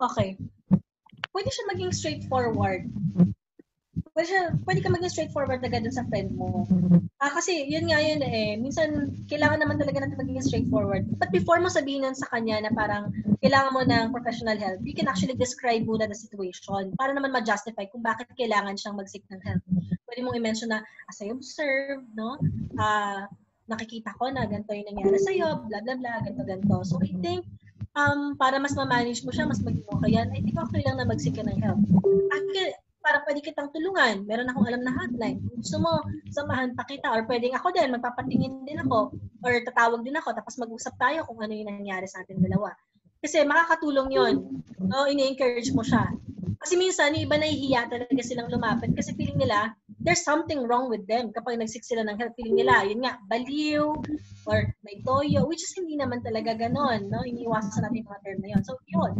Okay. Pwede siya maging straightforward. Pwede ka maging straightforward agad dun sa friend mo. Kasi yun nga yun eh. Minsan, kailangan naman talaga natin maging straightforward. But before mo sabihin nun sa kanya na parang kailangan mo ng professional help, you can actually describe muna the situation para naman ma-justify kung bakit kailangan siyang mag-seek ng help. Pwede mong i-mention na, as I observe, no? Nakikita ko na ganito yung nangyari sa'yo, blah, blah, blah, ganito. So, I think, para mas ma-manage mo siya, mas maging okay yan, I think okay lang na mag-seek ka ng help. Para pwede kitang tulungan. Meron akong alam na hotline. Kung gusto mo, samahan pa kita. Or pwedeng ako din, magpapatingin din ako. Or tatawag din ako. Tapos mag-usap tayo kung ano yung nangyari sa ating dalawa. Kasi makakatulong yon. No? Ini-encourage mo siya. Kasi minsan, yung iba nahihiya talaga silang lumapit kasi feeling nila, there's something wrong with them. Kapag nagsik sila ng help, feeling nila, yun nga, baliw, or may toyo, which is hindi naman talaga ganon. No? Iniiwasan natin yung mga term na yun. So, yun.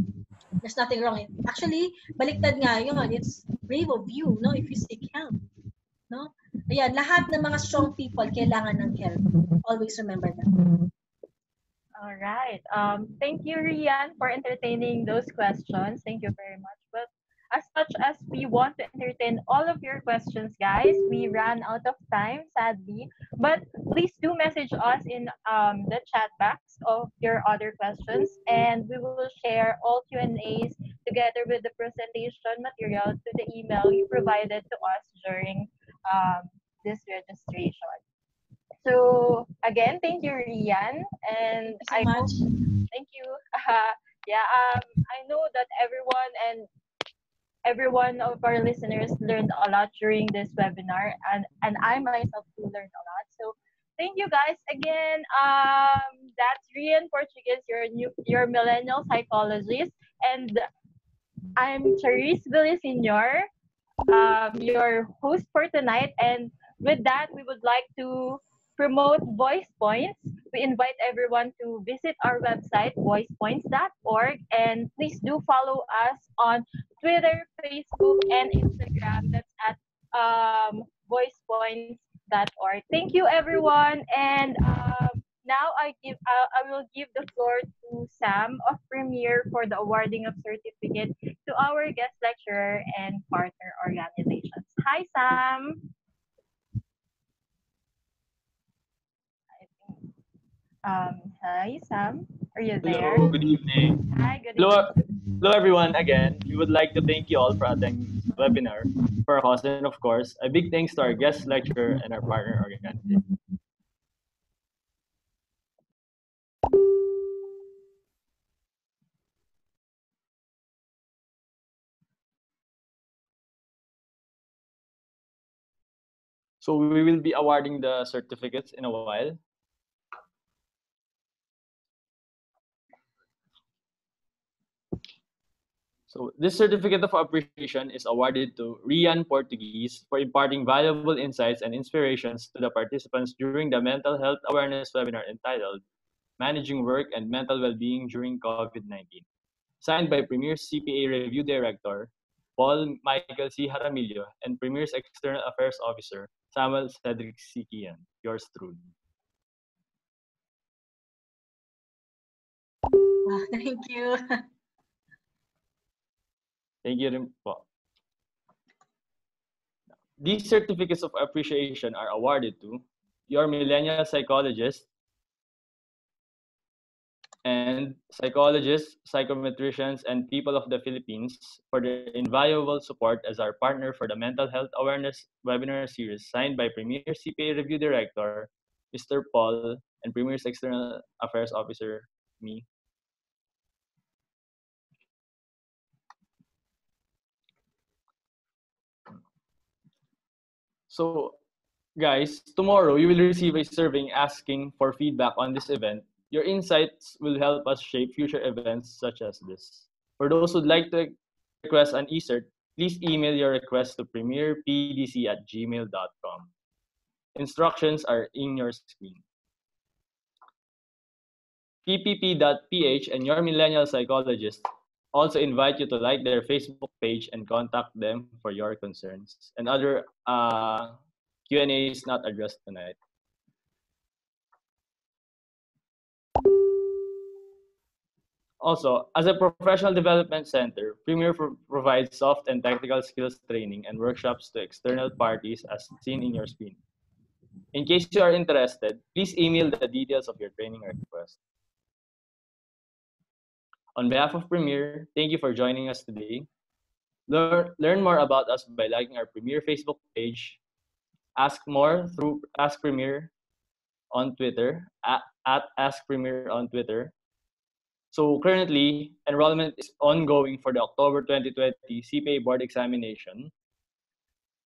There's nothing wrong. Actually, baliktad nga yun. It's brave of you, no? If you seek help. No? Ayan, lahat ng mga strong people kailangan ng help. Always remember that. All right. Thank you, Rian, for entertaining those questions. Thank you very much. But as much as we want to entertain all of your questions, guys, we ran out of time, sadly. But please do message us in the chat box of your other questions, and we will share all Q&As together with the presentation material to the email you provided to us during this registration. So again, thank you, Rian, and Thank you so much. thank you. I know that every one of our listeners learned a lot during this webinar, and I myself too learned a lot. So thank you guys again. That's Rian Portuguese, your millennial psychologist, and I'm Charisse Villasenor, your host for tonight. And with that, we would like to promote VoicePoints. We invite everyone to visit our website, voicepoints.org, and please do follow us on Twitter, Facebook, and Instagram. That's at voicepoints.org. Thank you, everyone, and now I will give the floor to Sam of Premier for the awarding of certificate to our guest lecturer and partner organizations. Hi, Sam. Hi, Sam. Are you there? Hello, good evening. Hi, good Hello, evening. hello everyone again. We would like to thank you all for attending this webinar for our host and of course, a big thanks to our guest lecturer and our partner organization. So we will be awarding the certificates in a while. So this certificate of appreciation is awarded to Rian Portuguese for imparting valuable insights and inspirations to the participants during the mental health awareness webinar entitled Managing Work and Mental Wellbeing During COVID-19. Signed by Premier's CPA Review Director, Paul Michael C. Jaramillo, and Premier's External Affairs Officer, Samuel Cedric C. Kian. Yours truly. Thank you. Thank you rin po. These certificates of appreciation are awarded to your Millennial Psychologist and Psychologists, Psychometricians, and people of the Philippines for their invaluable support as our partner for the Mental Health Awareness webinar series signed by Premier CPA Review Director, Mr. Paul, and Premier's External Affairs Officer, me. So, guys, tomorrow you will receive a survey asking for feedback on this event. Your insights will help us shape future events such as this. For those who'd like to request an e-cert, please email your request to premierpdc@gmail.com. Instructions are in your screen. PPP.ph and your Millennial Psychologist also invite you to like their Facebook page and contact them for your concerns and other Q&As not addressed tonight. Also, as a professional development center, Premier provides soft and technical skills training and workshops to external parties as seen in your screen. In case you are interested, please email the details of your training request. On behalf of Premier, thank you for joining us today. Learn more about us by liking our Premier Facebook page. Ask more through Ask Premier on Twitter, at Ask Premier on Twitter. So currently, enrollment is ongoing for the October 2020 CPA board examination.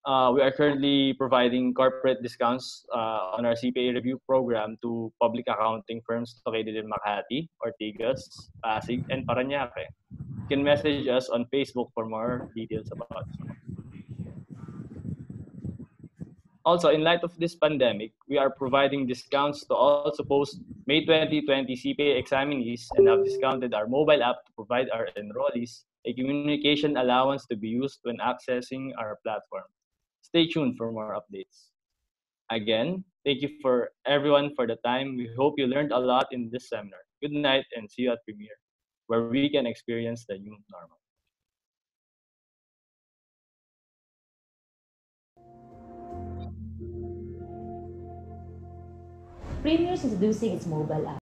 We are currently providing corporate discounts on our CPA review program to public accounting firms located in Makati, Ortigas, Pasig, and Parañaque. You can message us on Facebook for more details about it. Also, in light of this pandemic, we are providing discounts to all supposed May 2020 CPA examinees and have discounted our mobile app to provide our enrollees a communication allowance to be used when accessing our platform. Stay tuned for more updates. Again, thank you for everyone for the time. We hope you learned a lot in this seminar. Good night and see you at Premier, where we can experience the new normal. Premier is introducing its mobile app.